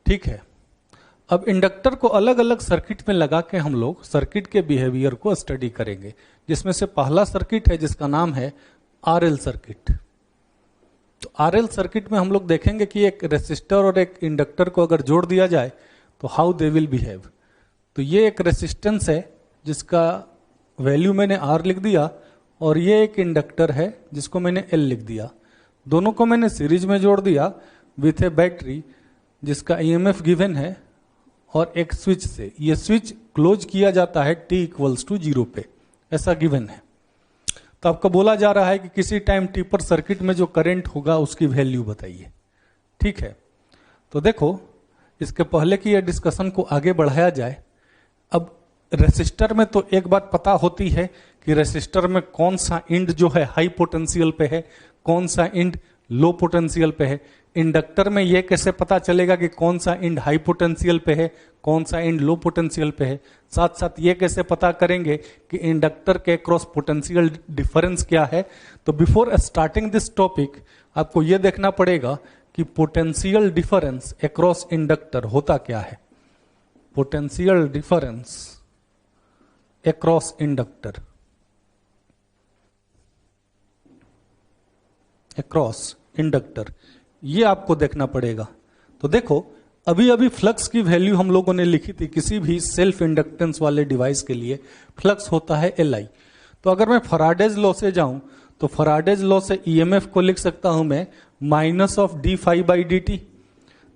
ठीक है, अब इंडक्टर को अलग अलग सर्किट में लगा के हम लोग सर्किट के बिहेवियर को स्टडी करेंगे, जिसमें से पहला सर्किट है जिसका नाम है आरएल सर्किट। तो आरएल सर्किट में हम लोग देखेंगे कि एक रेसिस्टर और एक इंडक्टर को अगर जोड़ दिया जाए तो हाउ दे विल बिहेव। तो ये एक रेसिस्टेंस है जिसका वैल्यू मैंने आर लिख दिया, और ये एक इंडक्टर है जिसको मैंने एल लिख दिया। दोनों को मैंने सीरीज में जोड़ दिया विथ ए बैटरी जिसका ईएमएफ गिवन है, और एक स्विच से। ये स्विच क्लोज किया जाता है t = 0 पे, ऐसा गिवन है। तो आपको बोला जा रहा है कि किसी टाइम t पर सर्किट में जो करंट होगा उसकी वैल्यू बताइए। ठीक है, तो देखो इसके पहले कि यह डिस्कशन को आगे बढ़ाया जाए, अब रेसिस्टर में तो एक बात पता होती है कि रेसिस्टर में कौन सा इंड जो है हाई पोटेंशियल पे है, कौन सा इंड लो पोटेंशियल पे है। इंडक्टर में यह कैसे पता चलेगा कि कौन सा इंड हाई पोटेंशियल पे है, कौन सा इंड लो पोटेंशियल पे है। साथ साथ ये कैसे पता करेंगे कि इंडक्टर के क्रॉस पोटेंशियल डिफरेंस क्या है। तो बिफोर स्टार्टिंग दिस टॉपिक आपको यह देखना पड़ेगा कि पोटेंशियल डिफरेंस अक्रॉस इंडक्टर होता क्या है। Potential difference across inductor, across inductor, ये आपको देखना पड़ेगा। तो देखो अभी अभी फ्लक्स की वैल्यू हम लोगों ने लिखी थी किसी भी सेल्फ इंडक्टेंस वाले डिवाइस के लिए फ्लक्स होता है Li। तो अगर मैं फराडेज लॉ से जाऊं तो फराडेज लॉ से ईएमएफ को लिख सकता हूं मैं -d∅dt।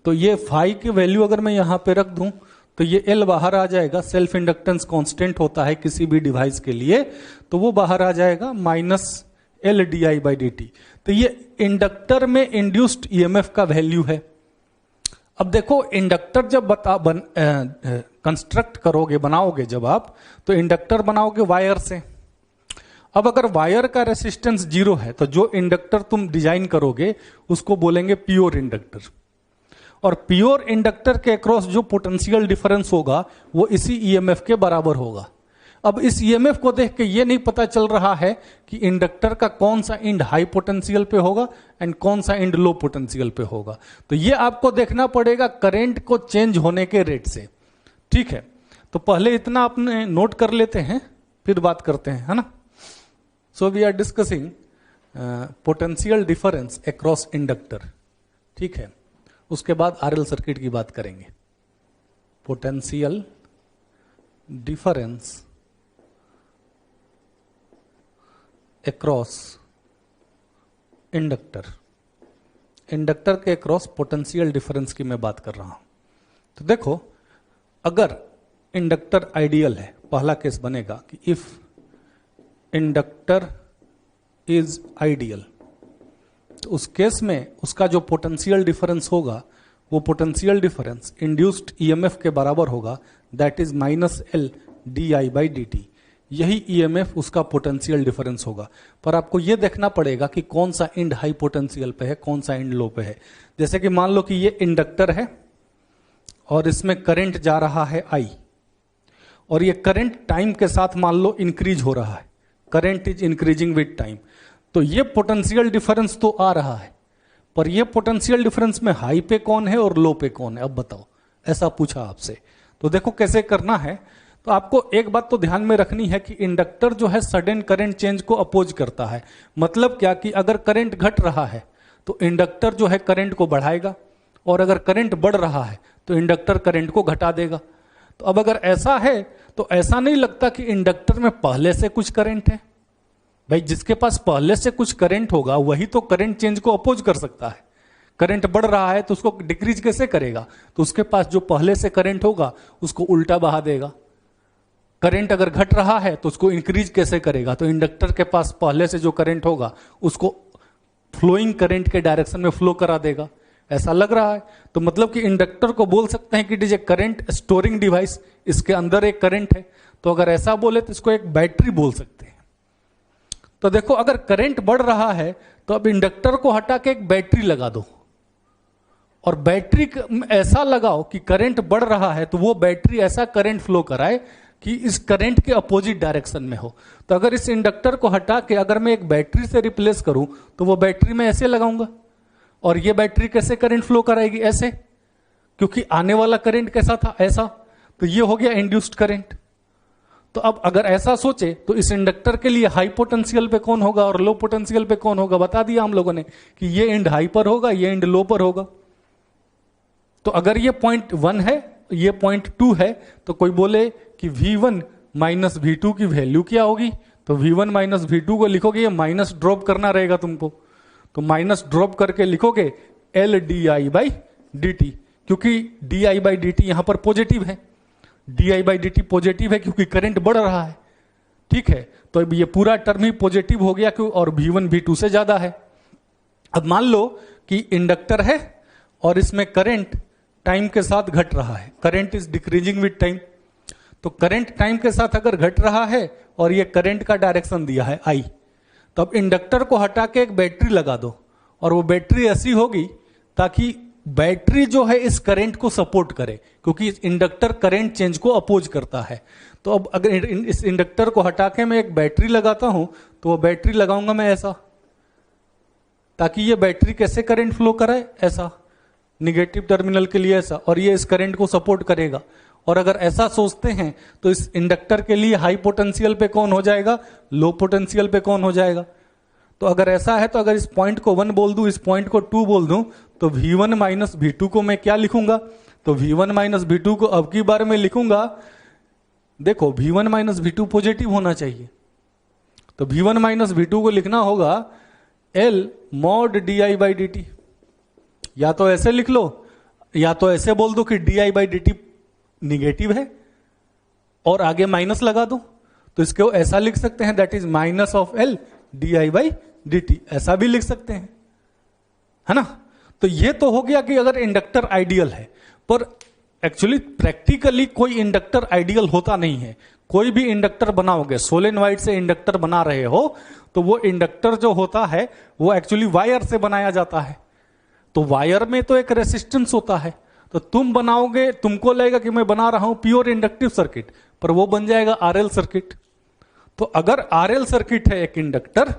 तो ये फाई की वैल्यू अगर मैं यहां पे रख दूं तो ये L बाहर आ जाएगा। सेल्फ इंडक्टेंस कांस्टेंट होता है किसी भी डिवाइस के लिए, तो वो बाहर आ जाएगा -L/di/dt। तो ये इंडक्टर में इंड्यूस्ड ईएमएफ का वैल्यू है। अब देखो इंडक्टर जब कंस्ट्रक्ट करोगे, बनाओगे जब आप, तो इंडक्टर बनाओगे वायर से। अब अगर वायर का रेसिस्टेंस 0 है तो जो इंडक्टर तुम डिजाइन करोगे उसको बोलेंगे प्योर इंडक्टर। और प्योर इंडक्टर के अक्रॉस जो पोटेंशियल डिफरेंस होगा वो इसी ईएमएफ के बराबर होगा। अब इस ईएमएफ को देख के ये नहीं पता चल रहा है कि इंडक्टर का कौन सा एंड हाई पोटेंशियल पे होगा एंड कौन सा एंड लो पोटेंशियल पे होगा। तो ये आपको देखना पड़ेगा करंट को चेंज होने के रेट से। ठीक है, तो पहले इतना अपने नोट कर लेते हैं, फिर बात करते हैं, है ना। So we are discussing potential difference across inductor. ठीक है, उसके बाद आरएल सर्किट की बात करेंगे। Potential difference across inductor, inductor के अक्रॉस पोटेंशियल डिफरेंस की मैं बात कर रहा हूं। तो देखो, अगर इंडक्टर आइडियल है, पहला केस बनेगा कि इफ इंडक्टर इज आइडियल, तो उस केस में उसका जो पोटेंशियल डिफरेंस होगा वो पोटेंशियल डिफरेंस इंड्यूस्ड ईएमएफ के बराबर होगा, दैट इज -L di/dt। यही ईएमएफ उसका पोटेंशियल डिफरेंस होगा। पर आपको यह देखना पड़ेगा कि कौन सा एंड हाई पोटेंशियल पे है, कौन सा एंड लो पे है। जैसे कि मान लो कि ये इंडक्टर है और इसमें करंट जा रहा है I, और ये करंट टाइम के साथ मान लो इंक्रीज हो रहा है, current is increasing with time. तो ये पोटेंशियल डिफरेंस तो आ रहा है, पर ये पोटेंशियल डिफरेंस में हाई पे कौन है और लो पे कौन है, अब बताओ। ऐसा पूछा आपसे, तो देखो कैसे करना है। तो आपको एक बात तो ध्यान में रखनी है कि इंडक्टर जो है सडन करंट चेंज को अपोज करता है। मतलब क्या कि अगर करंट घट रहा है तो इंडक्टर जो है करंट को बढ़ाएगा, और अगर करंट बढ़ रहा है तो इंडक्टर करंट को घटा देगा। तो अब अगर ऐसा है तो ऐसा नहीं लगता कि इंडक्टर में पहले से कुछ करंट है। भाई जिसके पास पहले से कुछ करंट होगा वही तो करंट चेंज को अपोज कर सकता है। करंट बढ़ रहा है तो उसको डिक्रीज कैसे करेगा, तो उसके पास जो पहले से करंट होगा उसको उल्टा बहा देगा। करंट अगर घट रहा है तो उसको इंक्रीज कैसे करेगा, तो इंडक्टर के पास पहले से जो करंट होगा उसको फ्लोइंग करंट के डायरेक्शन में फ्लो करा देगा। ऐसा लग रहा है, तो मतलब कि इंडक्टर को बोल सकते हैं कि it is a current storing device, इसके अंदर एक करंट है। तो अगर ऐसा बोले तो इसको एक बैटरी बोल सकते हैं। तो देखो, अगर करंट बढ़ रहा है तो अब इंडक्टर को हटा के एक बैटरी लगा दो, और बैटरी ऐसा लगाओ कि करंट बढ़ रहा है तो वो बैटरी ऐसा करंट फ्लो कराए कि इस करंट के अपोजिट डायरेक्शन में हो। तो अगर इस इंडक्टर को हटा के अगर मैं एक बैटरी से रिप्लेस करूं तो वो बैटरी मैं ऐसे लगाऊंगा, और ये बैटरी कैसे करंट फ्लो कराएगी, ऐसे, क्योंकि आने वाला करंट कैसा था, ऐसा। तो ये हो गया इंड्यूस्ड करंट। तो अब अगर ऐसा सोचे तो इस इंडक्टर के लिए हाई पोटेंशियल पे कौन होगा और लो पोटेंशियल पे कौन होगा, बता दिया हम लोगों ने कि ये एंड हाई पर होगा, ये एंड लो पर होगा। तो अगर ये 0.1 है, ये 0.2 है, तो कोई बोले कि V1 माइनस V2 की वैल्यू क्या होगी, तो V1 माइनस V2 को लिखोगे, ये माइनस ड्रॉप करना रहेगा तुमको। तो माइनस ड्रॉप करके लिखोगे L di/dt, क्योंकि di/dt यहां पर पॉजिटिव है, di/dt पॉजिटिव है क्योंकि करंट बढ़ रहा है। ठीक है, तो अब ये पूरा टर्म ही पॉजिटिव हो गया क्यों, और V1 V2 से ज्यादा है। अब मान लो कि इंडक्टर है और इसमें करंट टाइम के साथ घट रहा है, current is decreasing with time. तो करंट टाइम के साथ अगर घट रहा है और ये करंट का डायरेक्शन दिया है I, तो अब इंडक्टर को हटा के एक बैटरी लगा दो, और वो बैटरी ऐसी होगी ताकि बैटरी जो है इस करंट को सपोर्ट करे, क्योंकि इंडक्टर करंट चेंज को अपोज करता है। तो अब अगर इस इंडक्टर को हटा के मैं एक बैटरी लगाता हूं तो वो बैटरी लगाऊंगा मैं ऐसा, ताकि ये बैटरी कैसे करंट फ्लो कराए, ऐसा, निगेटिव टर्मिनल के लिए ऐसा, और ये इस करंट को सपोर्ट करेगा। और अगर ऐसा सोचते हैं तो इस इंडक्टर के लिए हाई पोटेंशियल पे कौन हो जाएगा, लो पोटेंशियल पे कौन हो जाएगा। तो अगर ऐसा है तो अगर इस पॉइंट को 1 बोल दूं, इस पॉइंट को 2 बोल दूं, तो V1 माइनस V2 को मैं क्या लिखूंगा, तो V1 माइनस V2 को अब की बार में लिखूंगा, देखो V1 माइनस V2 पॉजिटिव होना चाहिए, तो V1 माइनस V2 को लिखना होगा L mod di/dt। या तो ऐसे लिख लो, या तो ऐसे बोल दो कि di/dt निगेटिव है और आगे माइनस लगा दो, तो इसको ऐसा लिख सकते हैं, that is minus of L di/dt, ऐसा भी लिख सकते हैं, है ना। तो ये तो हो गया कि अगर इंडक्टर आइडियल है, पर एक्चुअली प्रैक्टिकली कोई इंडक्टर आइडियल होता नहीं है। कोई भी इंडक्टर बनाओगे, सोलेनॉइड से इंडक्टर बना रहे हो तो वो इंडक्टर जो होता है वो एक्चुअली वायर से बनाया जाता है। तो वायर में तो एक रेसिस्टेंस होता है, तो तुम बनाओगे, तुमको लगेगा कि मैं बना रहा हूं प्योर इंडक्टिव सर्किट, पर वो बन जाएगा आरएल सर्किट। तो अगर आरएल सर्किट है एक इंडक्टर,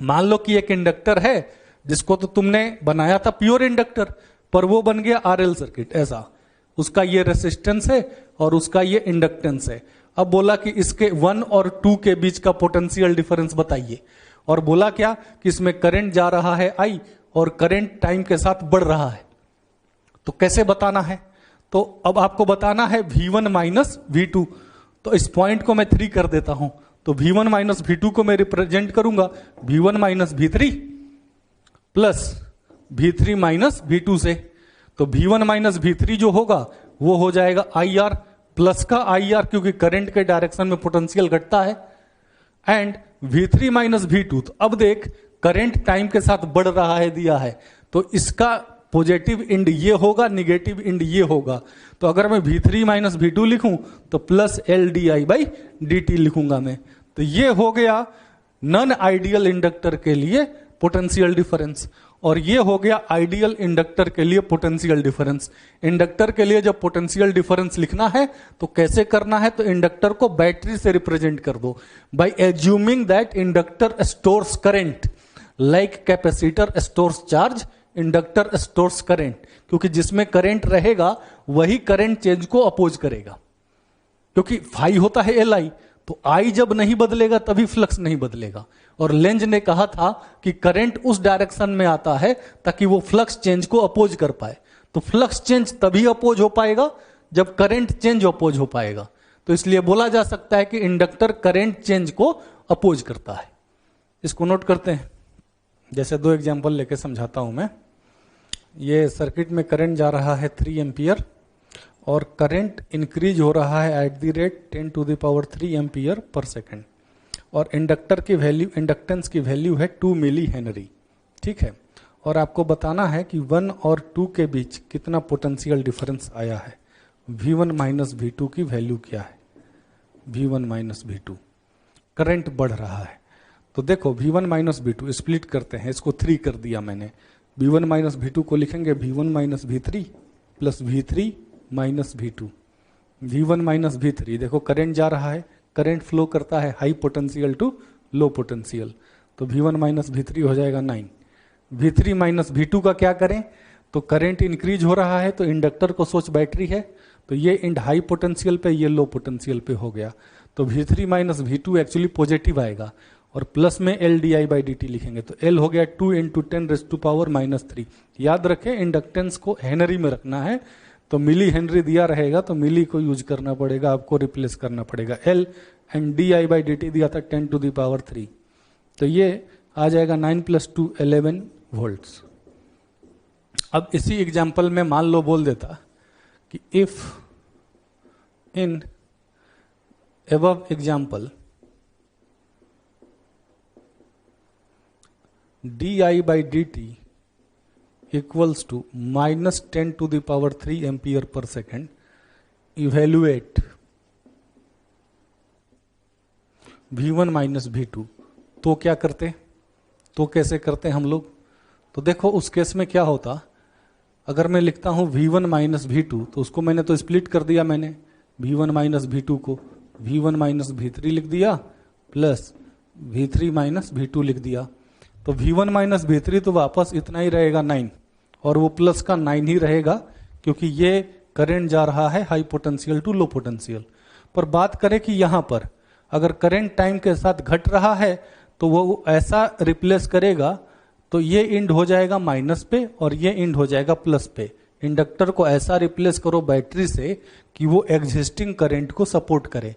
मान लो कि एक इंडक्टर है जिसको तो तुमने बनाया था प्योर इंडक्टर, पर वो बन गया आरएल सर्किट, ऐसा उसका ये रेसिस्टेंस है और उसका ये इंडक्टेंस है। अब बोला कि इसके 1 और 2 के बीच का पोटेंशियल डिफरेंस बताइए, और बोला क्या कि इसमें करंट जा रहा है I और करंट टाइम के साथ बढ़ रहा है। तो कैसे बताना है? तो अब आपको बताना है V1 माइनस V2। तो इस पॉइंट को मैं 3 कर देता हूं, तो V1 माइनस V2 को मैं रिप्रेजेंट करूंगा V1 minus V3 plus V3 minus V2 से। तो V1 माइनस V3 जो होगा वो हो जाएगा IR प्लस का IR, क्योंकि करंट के डायरेक्शन में पोटेंशियल घटता है, एंड V3 माइनस V2। तो अब देख करंट टाइम के साथ बढ़ रहा है दिया है, तो इसका पॉजिटिव इंड ये होगा, निगेटिव इंड ये होगा। तो अगर मैं V3 माइनस V2 लिखूं तो प्लस LdI/dt लिखूंगा मैं। तो ये हो गया नॉन आइडियल इंडक्टर के लिए पोटेंशियल डिफरेंस, और ये हो गया आइडियल इंडक्टर के लिए पोटेंशियल डिफरेंस। इंडक्टर के लिए जब पोटेंशियल डिफरेंस लिखना है तो कैसे करना है? तो इंडक्टर को बैटरी से रिप्रेजेंट कर दो by assuming that inductor stores current like capacitor stores charge, inductor stores current, क्योंकि जिसमें करंट रहेगा वही करंट चेंज को अपोज करेगा, क्योंकि फाई होता है LI, तो I जब नहीं बदलेगा तभी फ्लक्स नहीं बदलेगा। और लेंज ने कहा था कि करंट उस डायरेक्शन में आता है ताकि वो फ्लक्स चेंज को अपोज कर पाए। तो फ्लक्स चेंज तभी अपोज हो पाएगा जब करंट चेंज अपोज हो पाएगा। तो इसलिए बोला जा सकता है कि इंडक्टर करंट चेंज को अपोज करता है। इसको नोट करते हैं। जैसे 2 एग्जांपल लेके समझाता हूं मैं। ये सर्किट में करंट जा रहा है 3 एम्पियर और करंट इंक्रीज हो रहा है at the rate 10 to the power 3 ampere per second, और इंडक्टर की वैल्यू, इंडक्टेंस की वैल्यू है 2 मिली हेनरी। ठीक है, और आपको बताना है कि 1 और 2 के बीच कितना पोटेंशियल डिफरेंस आया है। V1 माइनस V2 की वैल्यू क्या है? V1 माइनस V2, करंट बढ़ रहा है। तो देखो V1 माइनस V2 स्प्लिट करते हैं, इसको 3 कर दिया मैंने। V1 माइनस V2 को लिखेंगे V1 minus V3 plus V3 minus V2। V1 minus V3, देखो करंट जा रहा है, करंट फ्लो करता है high potential to low potential, तो V1 माइनस V3 हो जाएगा 9। V3 माइनस V2 का क्या करें? तो करंट इंक्रीज हो रहा है, तो इंडक्टर को सोच बैटरी है, तो ये इंड हाई पोटेंशियल पे, ये लो पोटेंशियल पे हो गया। तो V3 minus V2 actually positive आएगा, और प्लस में LdI/dt लिखेंगे, तो L हो गया 2 × 10⁻³ याद रखें इंडक्टेंस को हेनरी में रखना है, तो मिली हेनरी दिया रहेगा तो मिली को यूज करना पड़ेगा, आपको रिप्लेस करना पड़ेगा। L एंड dI/dt दिया था 10⁻3, तो ये आ जाएगा 9 + 2 11 वोल्ट्स। अब इसी एग्जाम्पल में मान लो बोल देता कि if in above example dI/dt equals to minus 10 to the power 3 ampere per second, evaluate V1 minus V2। तो क्या करते? तो कैसे करते हम लोग? तो देखो उस केस में क्या होता, अगर मैं लिखता हूं V1 माइनस V2, तो उसको मैंने तो स्प्लिट कर दिया, मैंने V1 माइनस V2 को V1 माइनस V3 लिख दिया प्लस V3 माइनस V2 लिख दिया। तो V1 माइनस V3 तो वापस इतना ही रहेगा 9, और वो प्लस का 9 ही रहेगा, क्योंकि ये करंट जा रहा है high potential to low potential. पर बात करें कि यहां पर अगर करंट टाइम के साथ घट रहा है तो वो ऐसा रिप्लेस करेगा, तो ये इंड हो जाएगा माइनस पे और ये इंड हो जाएगा प्लस पे। इंडक्टर को ऐसा रिप्लेस करो बैटरी से कि वो एग्जिस्टिंग करंट को सपोर्ट करे।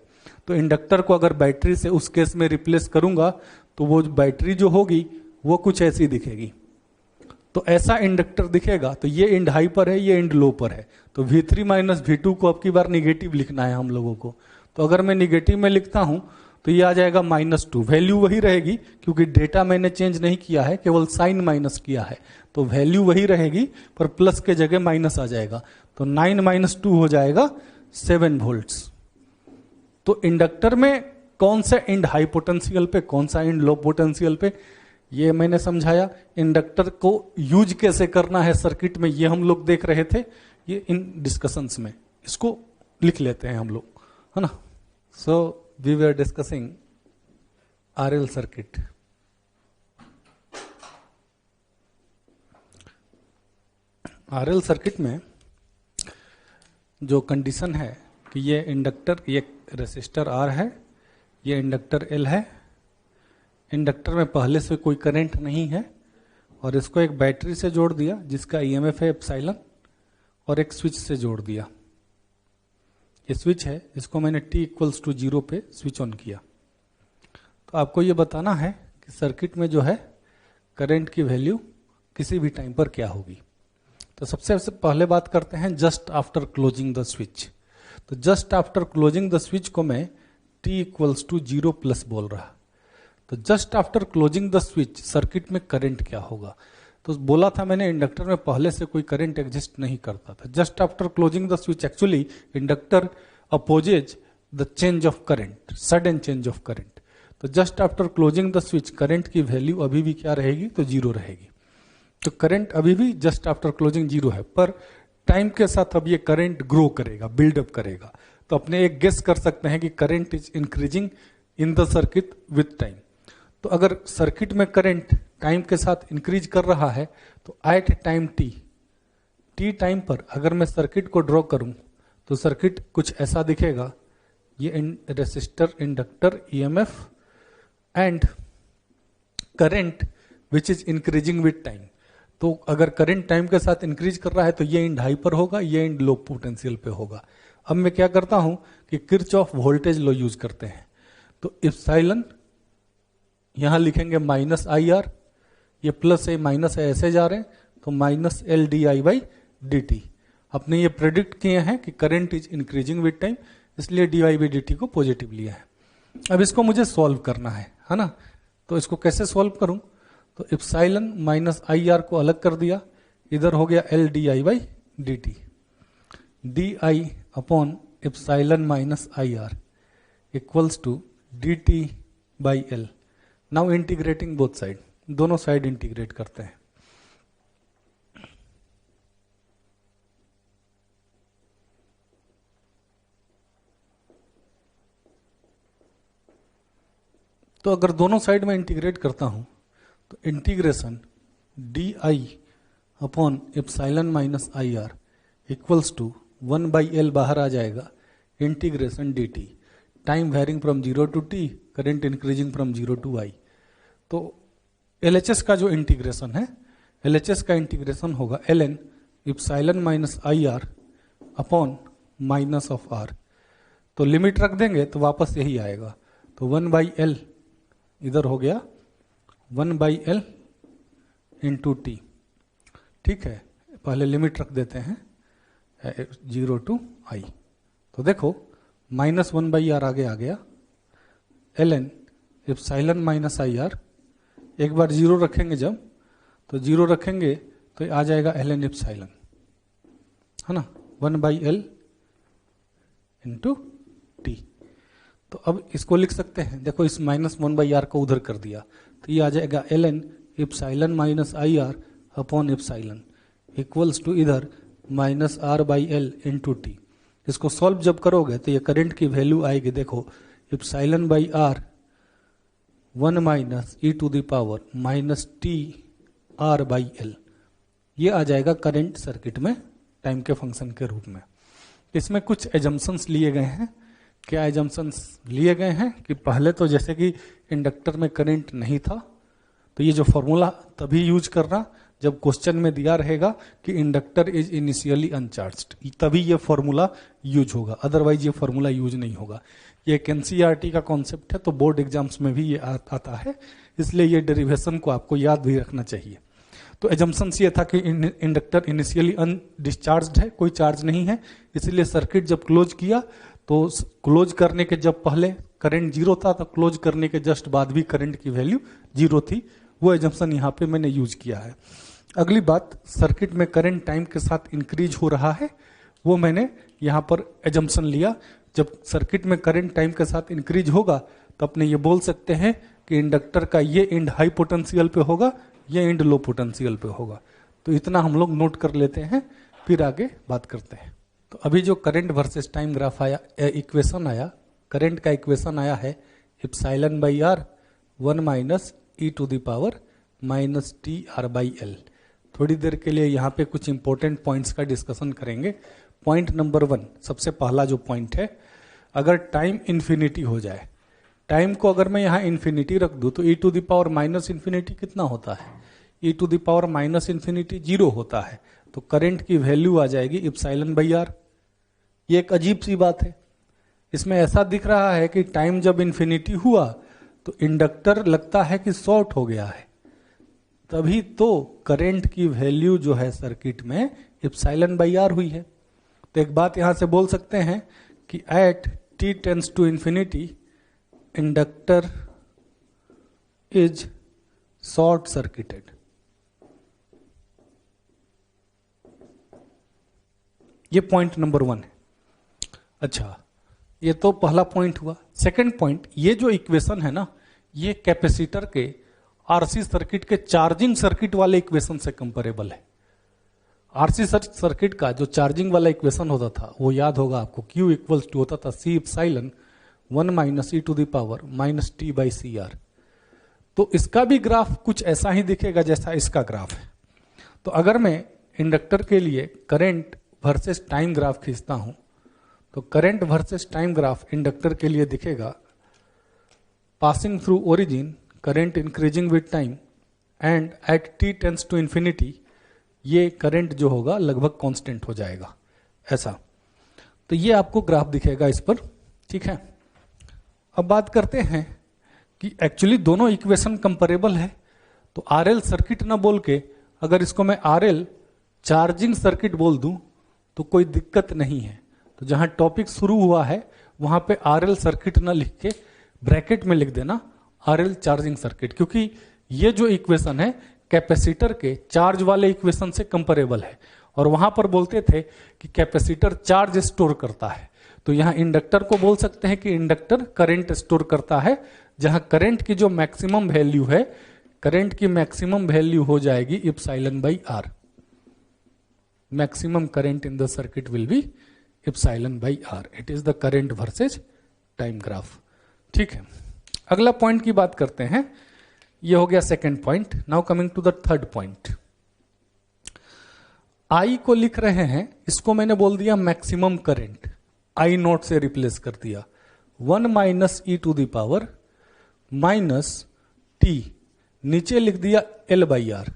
तो इंडक्टर को अगर बैटरी से उस केस में रिप्लेस करूंगा तो वो बैटरी जो होगी वो कुछ ऐसी दिखेगी। तो ऐसा इंडक्टर दिखेगा, तो ये इंड हाई पर है, ये इंड लो पर है। तो V3 माइनस V2 को अब की बार निगेटिव लिखना है हम लोगों को। तो अगर मैं निगेटिव में लिखता हूं तो ये आ जाएगा -2। वैल्यू वही रहेगी, क्योंकि डेटा मैंने चेंज नहीं किया है, केवल साइन माइनस किया है, तो वैल्यू वही रहेगी, पर प्लस के जगह माइनस आ जाएगा। तो 9 - 2 हो जाएगा 7 वोल्ट्स। तो इंडक्टर में कौन सा इंड हाई पोटेंशियल पे, कौन सा इंड लो पोटेंशियल पे, ये मैंने समझाया। इंडक्टर को यूज कैसे करना है सर्किट में, ये हम लोग देख रहे थे। ये इन डिस्कशंस में इसको लिख लेते हैं हम लोग, है ना। So we were discussing RL circuit. RL circuit में जो कंडीशन है कि ये इंडक्टर, ये रेसिस्टर आर है, ये इंडक्टर एल है, इंडक्टर में पहले से कोई करंट नहीं है और इसको एक बैटरी से जोड़ दिया जिसका ईएमएफ है एप्सिलॉन, और एक स्विच से जोड़ दिया। ये स्विच है, इसको मैंने t इक्वल्स टू 0 पे स्विच ऑन किया। तो आपको ये बताना है कि सर्किट में जो है करंट की वैल्यू किसी भी टाइम पर क्या होगी। तो सबसे पहले बात करते हैं just after closing the switch. तो just after closing the switch को मैं t इक्वल्स टू 0 प्लस बोल रहा। तो just after closing the switch circuit में करंट क्या होगा। तो बोला था मैंने इंडक्टर में पहले से कोई करंट एग्जिस्ट नहीं करता था। Just after closing the switch actually inductor opposes the change of current, sudden change of current. तो just after closing the switch current की वैल्यू अभी भी क्या रहेगी, तो 0 रहेगी। तो करंट अभी भी जस्ट आफ्टर क्लोजिंग 0 है, पर टाइम के साथ अब ये करंट ग्रो करेगा, बिल्डअप करेगा। तो अपने एक गेस कर सकते हैं कि current is increasing in the circuit with time. तो अगर सर्किट में करंट टाइम के साथ इंक्रीज कर रहा है तो एट टाइम टी टाइम पर अगर मैं सर्किट को ड्रॉ करूं तो सर्किट कुछ ऐसा दिखेगा। ये resistor, inductor, EMF and current which is increasing with time. तो अगर करंट टाइम के साथ इंक्रीज कर रहा है तो ये इंड हाई पर होगा, ये इंड लो पोटेंशियल पे होगा। अब मैं क्या करता हूं कि किरचॉफ वोल्टेज लॉ यूज करते हैं। तो इप्सिलॉन यहां लिखेंगे माइनस आई आर, ये प्लस है माइनस है ऐसे जा रहे हैं, तो minus L D I by D T. आपने ये प्रेडिक्ट किए हैं कि current is increasing with time, इसलिए D I by D T को पॉजिटिव लिया है। अब इसको मुझे सॉल्व करना है ना। तो इसको कैसे सॉल्व करूं, तो इप्सिलॉन माइनस आई आर को अलग कर दिया, इधर हो गया L D I by D T, D I upon epsilon minus I R equals to D T by L. Now integrating both side, दोनों साइड इंटीग्रेट करते हैं। तो अगर दोनों साइड में इंटीग्रेट करता हूं तो integration D I upon epsilon minus I R equals to 1 by L बाहर आ जाएगा, integration D T, time varying from 0 to T, current increasing from 0 to I. तो LHS का जो इंटीग्रेशन है, LHS का इंटीग्रेशन होगा ln epsilon minus I R upon minus of R. तो लिमिट रख देंगे तो वापस यही आएगा। तो 1 बाई एल इधर हो गया 1 बाई एल इंटू टी। ठीक है, पहले लिमिट रख देते हैं 0 टू आई। तो देखो माइनस 1 बाई आर आगे आ गया, ln epsilon minus I are, एक बार 0 रखेंगे जब, तो 0 रखेंगे तो आ जाएगा ln इप्सिलॉन, है ना, 1 बाई एल इंटू टी। तो अब इसको लिख सकते हैं, देखो इस माइनस 1 बाई आर को उधर कर दिया तो ये आ जाएगा ln epsilon minus I R upon epsilon equals to इधर minus R by L into T. इसको सॉल्व जब करोगे तो ये करंट की वैल्यू आएगी, देखो epsilon by R 1 minus E to the power minus T R by L. ये आ जाएगा करंट सर्किट में टाइम के फंक्शन के रूप में। इसमें कुछ एजम्पशंस लिए गए हैं। क्या एजम्पशंस लिए गए हैं कि पहले तो जैसे कि इंडक्टर में करंट नहीं था तो ये जो फॉर्मूला तभी यूज करना जब क्वेश्चन में दिया रहेगा कि इंडक्टर इज इनिशियली अनचार्ज्ड, तभी ये फॉर्मूला यूज होगा, अदरवाइज ये फॉर्मूला यूज नहीं होगा। ये एक एनसीईआरटी का कॉन्सेप्ट है, तो बोर्ड एग्जाम्स में भी ये आता है, इसलिए ये डेरिवेशन को आपको याद भी रखना चाहिए। तो एजम्पशंस ये था कि इंडक्टर इनिशियली अनडिस्चार्ज्ड है, कोई चार्ज नहीं है, इसलिए सर्किट जब क्लोज किया तो क्लोज करने के जब पहले करंट 0 था तो क्लोज करने के जस्ट बाद भी करंट की वैल्यू 0 थी। वो एजम्पशन यहाँ पे मैंने यूज किया है। अगली बात, सर्किट में करंट टाइम के साथ इंक्रीज हो रहा है, वो मैंने यहाँ पर एजम्पशन लिया। जब सर्किट में करंट टाइम के साथ इंक्रीज होगा तो अपने ये बोल सकते हैं कि इंडक्टर का ये एंड हाई पोटेंशियल पे होगा, ये एंड लो पोटेंशियल पे होगा। तो इतना हम लोग नोट कर लेते हैं फिर आगे बात करते हैं। तो अभी जो करंट वर्सेस टाइम ग्राफ आया, इक्वेशन आया, करंट का इक्वेशन आया है epsilon by R 1 minus E to the power minus T R by L. थोड़ी देर के लिए यहाँ पे कुछ इंपॉर्टेंट पॉइंट्स का डिस्कशन करेंगे। पॉइंट नंबर 1, सबसे पहला जो पॉइंट है, अगर टाइम इन्फिनिटी हो जाए, टाइम को अगर मैं यहाँ इन्फिनिटी रख दूँ तो E to the power minus infinity कितना होता है? E to the power minus infinity 0 होता है। तो करंट की वैल्यू आ जाएगी इप्सिलॉन बाई आर। ये एक अजीब सी बात है। इसमें ऐसा दिख रहा है कि टाइम जब इन्फिनिटी हुआ तो इंडक्टर लगता है कि शॉर्ट हो गया है, तभी तो करंट की वैल्यू जो है सर्किट में इप्सिलॉन बाई आर हुई है। तो एक बात यहां से बोल सकते हैं कि at t tends to infinity inductor is short circuited. ये पॉइंट नंबर 1 है। अच्छा, ये तो पहला पॉइंट हुआ। सेकंड पॉइंट, ये जो इक्वेशन है ना, ये कैपेसिटर के आरसी सर्किट के चार्जिंग सर्किट वाले इक्वेशन से कंपेरेबल है। आरसी सर्किट का जो चार्जिंग वाला इक्वेशन होता था वो याद होगा आपको, Q इक्वल्स टू होता था C epsilon 1 minus E to the power minus T by C R. तो इसका भी ग्राफ कुछ ऐसा ही दिखेगा जैसा इसका ग्राफ है। तो अगर मैं इंडक्टर के लिए करंट वर्सेस टाइम ग्राफ खींचता हूं तो current versus time graph inductor के लिए दिखेगा, passing through origin current increasing with time and at t tends to infinity ये करंट जो होगा लगभग कांस्टेंट हो जाएगा ऐसा। तो ये आपको ग्राफ दिखेगा इस पर, ठीक है। अब बात करते हैं कि एक्चुअली दोनों इक्वेशन कंपेरेबल है। तो आरएल सर्किट ना बोल के अगर इसको मैं आरएल चार्जिंग सर्किट बोल दूं तो कोई दिक्कत नहीं है। तो जहां टॉपिक शुरू हुआ है वहां पे आरएल सर्किट ना लिख के ब्रैकेट में लिख देना आरएल चार्जिंग सर्किट, क्योंकि ये जो इक्वेशन है कैपेसिटर के चार्ज वाले इक्वेशन से कंपेरेबल है। और वहां पर बोलते थे कि कैपेसिटर चार्ज स्टोर करता है, तो यहां इंडक्टर को बोल सकते हैं कि इंडक्टर करंट स्टोर करता है। जहां करंट की जो मैक्सिमम वैल्यू है, करंट की मैक्सिमम वैल्यू हो जाएगी epsilon by R. Maximum current in the circuit will be epsilon by R. It is the current versus time graph, ठीक है। अगला पॉइंट की बात करते हैं। ये हो गया second point. Now coming to the third point. I को लिख रहे हैं, इसको मैंने बोल दिया मैक्सिमम करंट, आई नोट से रिप्लेस कर दिया 1 minus E to the power minus T, नीचे लिख दिया एल बाई आर।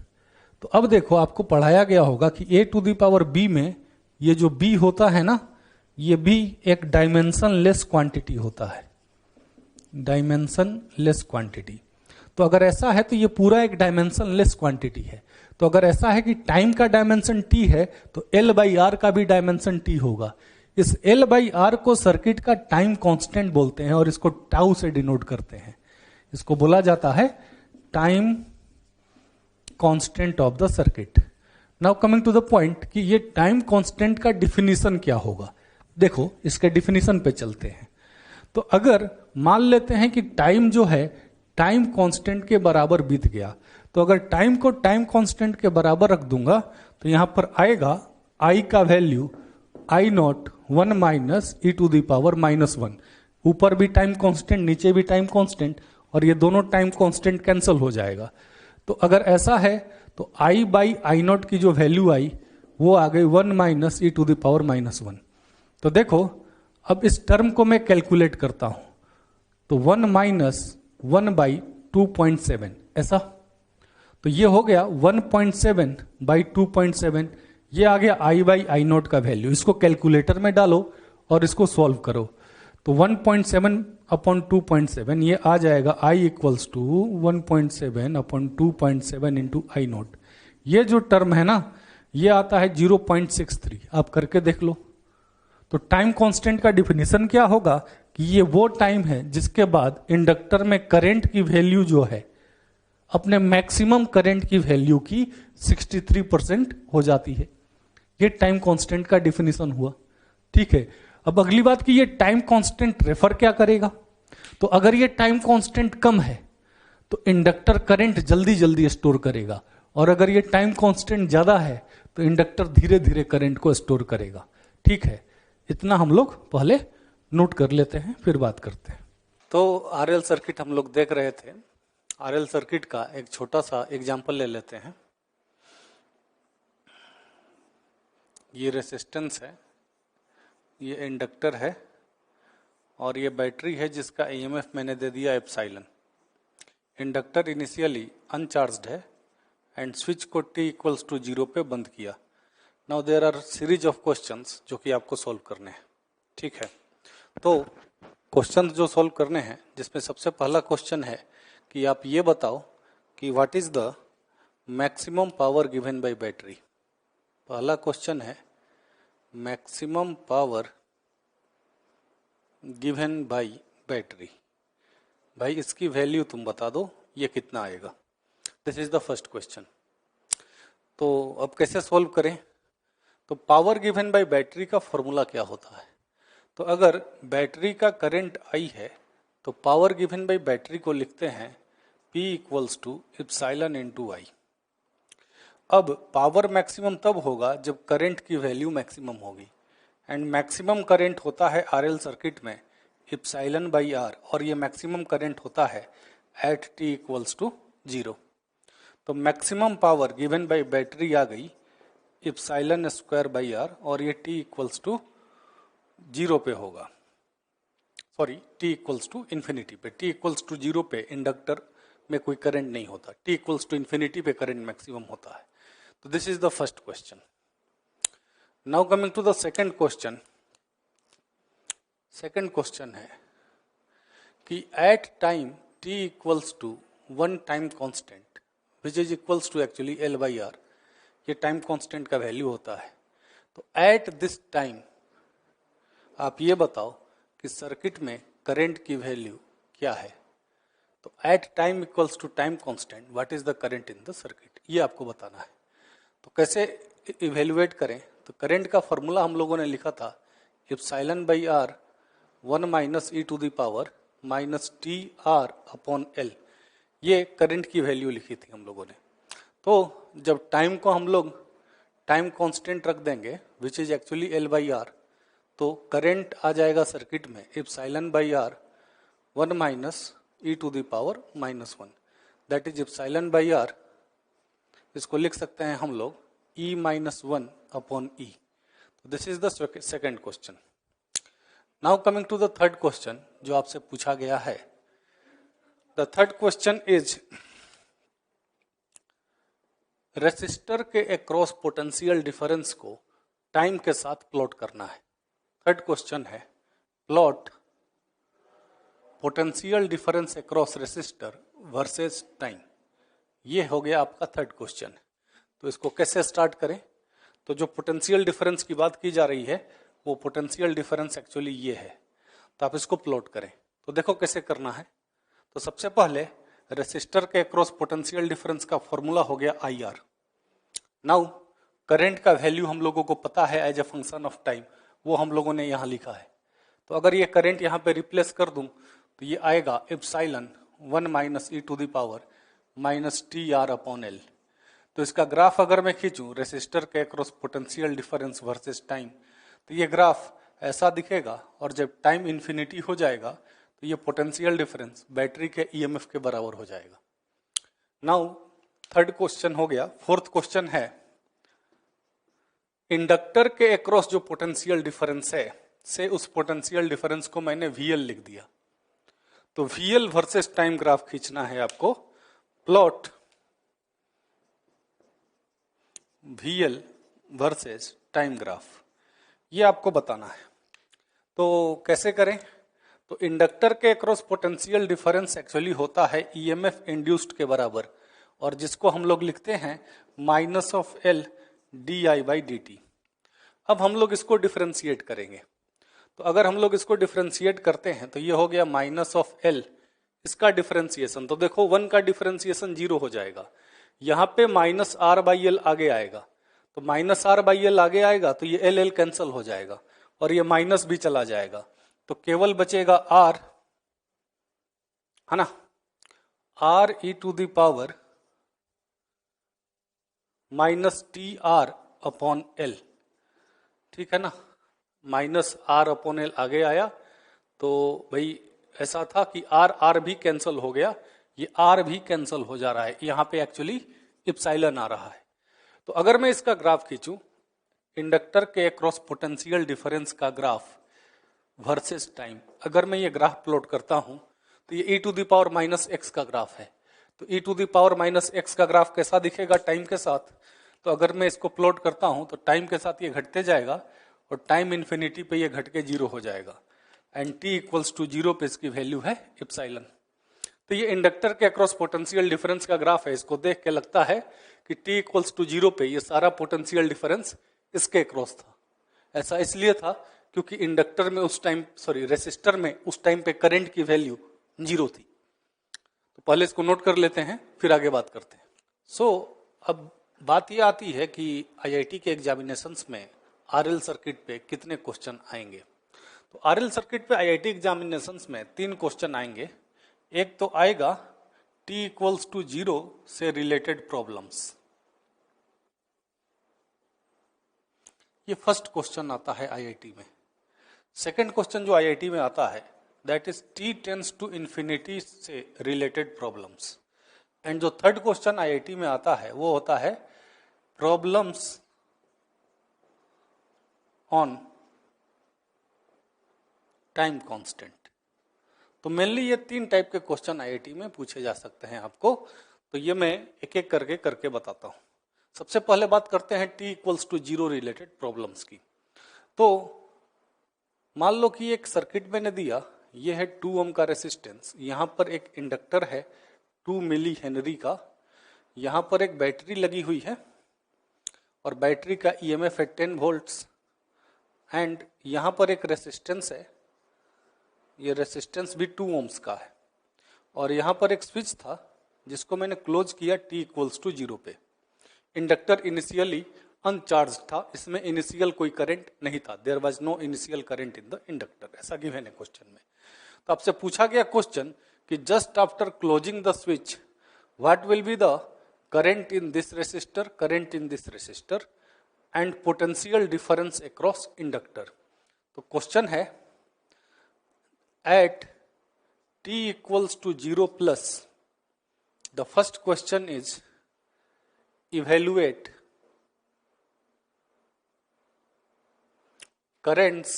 तो अब देखो, आपको पढ़ाया गया होगा कि ए टू द पावर बी में ये जो बी होता है ना, ये बी एक डायमेंशन लेस क्वांटिटी होता है, डायमेंशन लेस क्वांटिटी। तो अगर ऐसा है तो ये पूरा एक डायमेंशन लेस क्वांटिटी है। तो अगर ऐसा है कि टाइम का डायमेंशन टी है तो एल बाई आर का भी डायमेंशन टी होगा। इस एल बाई आर को सर्किट का टाइम कांस्टेंट बोलते हैं और इसको टाउ से डिनोट करते हैं। इसको बोला जाता है time constant of the circuit. Now coming to the point कि ये टाइम कांस्टेंट का डिफिनीशन क्या होगा। देखो, इसके डिफिनीशन पे चलते हैं। तो अगर मान लेते हैं कि टाइम जो है टाइम कांस्टेंट के बराबर बीत गया, तो अगर टाइम को टाइम कांस्टेंट के बराबर रख दूंगा तो यहां पर आएगा आई का value I naught 1 minus E to the power minus 1। ऊपर भी टाइम कांस्टेंट, नीचे भी टाइम कांस्टेंट, और ये दोनों टाइम कांस्टेंट कैंसिल हो जाएगा। तो अगर ऐसा है तो आई बाई आई नॉट की जो वैल्यू आई वो आ गई 1 minus E to the power minus 1। तो देखो, अब इस टर्म को मैं कैलकुलेट करता हूं तो 1 माइनस 1 बाई 2.7 ऐसा। तो ये हो गया 1.7 बाई 2.7। ये आ गया आई बाई आई नोट का वैल्यू। इसको कैलकुलेटर में डालो और इसको सॉल्व करो तो 1.7 अपॉन 2.7 ये आ जाएगा I equals to 1.7 upon 2.7 into I naught. ये जो टर्म है ना, ये आता है 0.63। आप करके देख लो। तो टाइम कांस्टेंट का डिफिनीशन क्या होगा कि ये वो टाइम है जिसके बाद इंडक्टर में करंट की वैल्यू जो है अपने मैक्सिमम करंट की वैल्यू की 63% हो जाती है। ये टाइम कांस्टेंट का डिफिनीशन हुआ, ठीक है। अब अगली बात कि ये टाइम कांस्टेंट रेफर क्या करेगा। तो अगर ये टाइम कांस्टेंट कम है तो इंडक्टर करंट जल्दी जल्दी स्टोर करेगा, और अगर ये टाइम कांस्टेंट ज्यादा है तो इंडक्टर धीरे धीरे करंट को स्टोर करेगा। ठीक है, इतना हम लोग पहले नोट कर लेते हैं, फिर बात करते हैं। तो आरएल सर्किट हम लोग देख रहे थे। आरएल सर्किट का एक छोटा सा एग्जांपल ले लेते हैं। ये रेसिस्टेंस है, ये इंडक्टर है और ये बैटरी है जिसका ईएमएफ मैंने दे दिया एप्सिलॉन। इंडक्टर इनिशियली अनचार्ज्ड है एंड स्विच को t इक्वल्स टू 0 पे बंद किया। Now there are series of questions जो कि आपको सॉल्व करने हैं। ठीक है, तो क्वेश्चन जो सॉल्व करने हैं, जिसमें सबसे पहला क्वेश्चन है कि आप ये बताओ कि what is the maximum power given by battery. पहला क्वेश्चन है maximum power given by battery. भाई इसकी वैल्यू तुम बता दो, ये कितना आएगा। This is the first question. तो अब कैसे सॉल्व करें। तो पावर गिवन बाय बैटरी का फॉर्मूला क्या होता है। तो अगर बैटरी का करंट I है तो पावर गिवन बाय बैटरी को लिखते हैं P equals to epsilon into I। अब पावर मैक्सिमम तब होगा जब करंट की वैल्यू मैक्सिमम होगी, एंड मैक्सिमम करंट होता है आरएल सर्किट में एप्सिलॉन बाई आर, और ये मैक्सिमम करंट होता है एट t इक्वल्स टू 0। तो maximum power given by battery आ गई एप्सिलॉन स्क्वायर बाई आर, और ये t इक्वल्स टू 0 पे होगा, sorry t equals to infinity पे। t इक्वल्स टू 0 पे इंडक्टर में कोई करंट नहीं होता, t इक्वल्स टू इन्फिनिटी पे करंट मैक्सिमम होता है। तो this is the first question. Now coming to the second question. Second question है कि at time t equals to 1 time constant which is equals to actually L by R, ये time constant का value होता है। तो at this time आप ये बताओ कि सर्किट में करंट की वैल्यू क्या है। तो at time equals to time constant what is the current in the circuit, ये आपको बताना है। तो कैसे इवेल्युएट करें। तो करंट का फॉर्मूला हम लोगों ने लिखा था epsilon by R 1 minus E to the power minus T R upon L, ये करंट की वैल्यू लिखी थी हम लोगों ने। तो जब टाइम को हम लोग टाइम कांस्टेंट रख देंगे which is actually L by R, तो करंट आ जाएगा सर्किट में epsilon by R 1 minus E to the power minus 1, that is epsilon by R. इसको लिख सकते हैं हम लोग e minus 1 upon E. This is the second question. Now coming to the third question जो आपसे पूछा गया है। The third question is resistor के अक्रॉस पोटेंशियल डिफरेंस को टाइम के साथ प्लॉट करना है। थर्ड क्वेश्चन है plot potential difference across resistor versus time. ये हो गया आपका थर्ड क्वेश्चन। तो इसको कैसे स्टार्ट करें। तो जो पोटेंशियल डिफरेंस की बात की जा रही है वो पोटेंशियल डिफरेंस एक्चुअली ये है। तो आप इसको प्लॉट करें। तो देखो कैसे करना है। तो सबसे पहले रेसिस्टर के अक्रॉस पोटेंशियल डिफरेंस का फॉर्मूला हो गया IR। नाउ करंट का वैल्यू हम लोगों को पता है as a function of time, वो हम लोगों ने यहाँ लिखा है। तो अगर ये करंट यहाँ पे रिप्लेस कर दूं तो ये आएगा epsilon 1 minus E to the power minus T R upon L. तो इसका ग्राफ अगर मैं खींचूं रेसिस्टर के across potential difference versus time, तो ये ग्राफ ऐसा दिखेगा, और जब टाइम इन्फिनिटी हो जाएगा तो ये पोटेंशियल डिफरेंस बैटरी के ईएमएफ के बराबर हो जाएगा। नाउ थर्ड क्वेश्चन हो गया। फोर्थ क्वेश्चन है इंडक्टर के अक्रॉस जो पोटेंशियल डिफरेंस है से उस पोटेंशियल डिफरेंस को मैंने VL लिख दिया। तो VL वर्सेस टाइम ग्राफ खींचना है आपको। Plot VL versus time graph, ये आपको बताना है। तो कैसे करें। तो इंडक्टर के अक्रॉस पोटेंशियल डिफरेंस एक्चुअली होता है EMF इंड्यूस्ड के बराबर, और जिसको हम लोग लिखते हैं minus of L DI by dt। अब हम लोग इसको डिफरेंशिएट करेंगे। तो अगर हम लोग इसको डिफरेंशिएट करते हैं तो ये हो गया माइनस ऑफ L, इसका डिफरेंशिएशन। तो देखो 1 का डिफरेंशिएशन 0 हो जाएगा, यहाँ पे माइनस R बाई एल आगे आएगा। तो माइनस R बाई एल आगे आएगा तो ये LL कैंसिल हो जाएगा, और ये माइनस भी चला जाएगा। तो केवल बचेगा R, है ना, R e to the power minus T R upon L, ठीक है ना, माइनस आर अपॉन एल आगे आया, तो भाई ऐसा था कि आर आर भी कैंसिल हो गया, ये आर भी कैंसिल हो जा रहा है, यहाँ पे एक्चुअली इप्सिलॉन आ रहा है। तो अगर मैं इसका ग्राफ खींचूं, इंडक्टर के अक्रॉस पोटेंशियल डिफरेंस का ग्राफ वर्सेस टाइम, अगर मैं ये ग्राफ प्लॉट करता हूं तो ये e to the power minus x का ग्राफ है। तो e to the power minus x का ग्राफ कैसा दिखेगा टाइम के साथ? तो अगर मैं इसको प्लॉट करता हूं तो टाइम के साथ ये घटते जाएगा और टाइम इन्फिनिटी पे ये घट के जीरो हो जाएगा, and t equals to zero पे इसकी वैल्यू है इप्सिलॉन। तो ये इंडक्टर के अक्रॉस पोटेंशियल डिफरेंस का ग्राफ है। इसको देख के लगता है कि t इक्वल्स टू जीरो पे ये सारा पोटेंशियल डिफरेंस इसके अक्रॉस था। ऐसा इसलिए था क्योंकि इंडक्टर में उस टाइम, सॉरी रेसिस्टर में उस टाइम पे करंट की वैल्यू जीरो थी। तो पहले इसको नोट कर लेते हैं, फिर आगे बात करते हैं। अब बात ये आती है कि आईआईटी के एग्जामिनेशंस में आरएल सर्किट पे कितने क्वेश्चन आएंगे। तो आरएल सर्किट पे आईआईटी एग्जामिनेशंस में 3 क्वेश्चन आएंगे। एक तो आएगा t इक्वल्स टू जीरो से रिलेटेड प्रॉब्लम्स, ये फर्स्ट क्वेश्चन आता है आईआईटी में। सेकंड क्वेश्चन जो आईआईटी में आता है that is t tends to infinity से रिलेटेड प्रॉब्लम्स, एंड जो थर्ड क्वेश्चन आईआईटी में आता है वो होता है प्रॉब्लम्स ऑन टाइम कांस्टेंट। तो मेनली ये 3 टाइप के क्वेश्चन आईआईटी में पूछे जा सकते हैं आपको। तो ये मैं एक एक करके बताता हूं। सबसे पहले बात करते हैं t equals to zero related problems की। तो मान लो कि एक सर्किट मैंने दिया, ये है 2 ओम का रेसिस्टेंस, यहां पर एक इंडक्टर है 2 मिली हेनरी का, यहां पर एक बैटरी लगी हुई है और बैटरी का ईएमएफ है 10 वोल्ट्स, एंड यहां पर एक रेसिस्टेंस है, ये रेसिस्टेंस भी 2 ओम्स का है, और यहां पर एक स्विच था जिसको मैंने क्लोज किया t इक्वल्स टू जीरो पे। इंडक्टर इनिशियली अनचार्ज था, इसमें इनिशियल कोई करंट नहीं था, there was no initial current in the inductor, ऐसा गिवन है क्वेश्चन में। तो आपसे पूछा गया क्वेश्चन कि just after closing the switch what will be the current in this resistor, current in this resistor and potential difference across inductor. तो question है at t equals to 0 plus, the first question is evaluate currents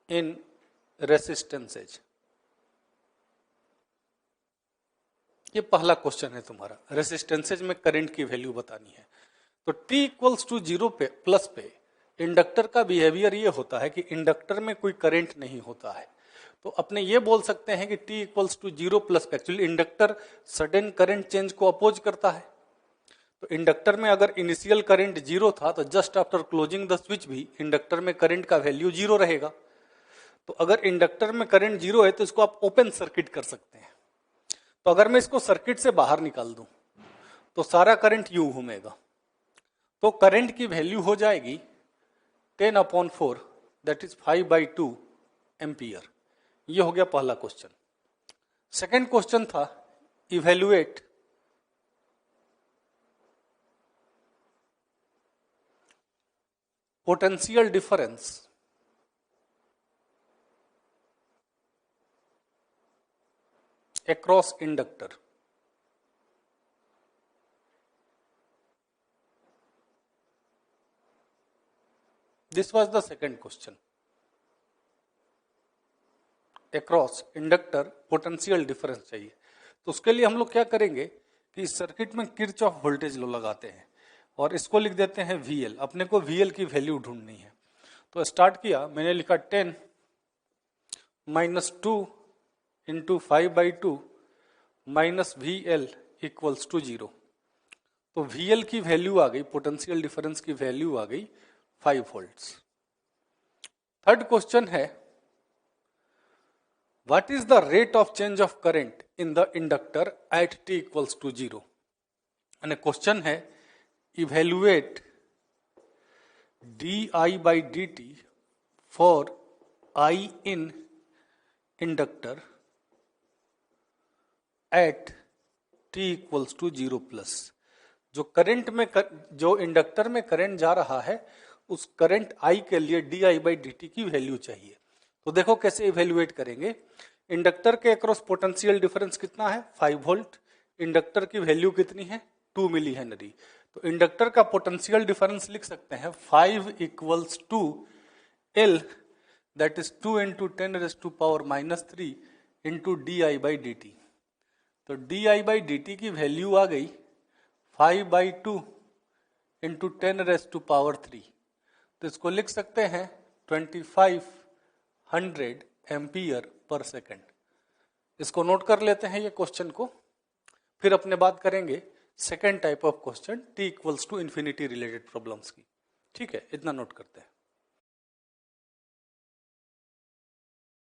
in resistances। ये पहला question है तुम्हारा, resistances में current की value बतानी है। तो t इक्वल्स टू जीरो पे प्लस पे इंडक्टर का बिहेवियर ये होता है कि इंडक्टर में कोई करंट नहीं होता है, तो अपने ये बोल सकते हैं कि t equals to zero plus पे actually inductor sudden current change को अपोज करता है। तो इंडक्टर में अगर इनिशियल करंट जीरो था तो just after closing the switch भी इंडक्टर में करंट का वैल्यू जीरो रहेगा। तो अगर इंडक्टर में करंट जीरो है तो इसको आप ओपन सर्किट कर सकते हैं। तो अगर मैं इसको सर्किट से बाहर निकाल दूं तो सारा करंट यू घूमेगा, तो करंट की वैल्यू हो जाएगी 10/4 दैट इज 5/2 एम्पियर। ये हो गया पहला क्वेश्चन। सेकंड क्वेश्चन था evaluate potential difference across inductor। This was the second question। across inductor potential difference चाहिए। तो उसके लिए हम लोग क्या करेंगे कि इस सर्किट में किरचॉफ वोल्टेज लॉ लगाते हैं और इसको लिख देते हैं VL। अपने को VL की वैल्यू ढूंढनी है। तो स्टार्ट किया, मैंने लिखा 10 माइनस 2 into 5/2 minus VL equals to 0। तो VL की वैल्यू आ गई, पोटेंशियल डिफरेंस की वैल्यू आ गई 5 वोल्ट्स। थर्ड क्वेश्चन है what is the rate of change of current in the inductor at t equals to 0। यानी क्वेश्चन है evaluate di/dt for I in inductor at t equals to 0 plus. जो current में जो inductor में current जा रहा है उस करंट I के लिए di/dt की वैल्यू चाहिए। तो देखो कैसे इवेल्युएट करेंगे। इंडक्टर के अक्रॉस पोटेंशियल डिफरेंस कितना है 5 वोल्ट, इंडक्टर की वैल्यू कितनी है 2 मिली हेनरी। तो इंडक्टर का पोटेंशियल डिफरेंस लिख सकते हैं 5 equals to L that is 2 into 10⁻³ into di/dt। तो di/dt की वैल्यू आ गई 5/2 इंटू 10⁻³ तो इसको लिख सकते हैं 2500 एम्पियर पर सेकेंड। इसको नोट कर लेते हैं ये क्वेश्चन को, फिर अपने बात करेंगे second type of question t equals to infinity related problems की। ठीक है, इतना नोट करते हैं।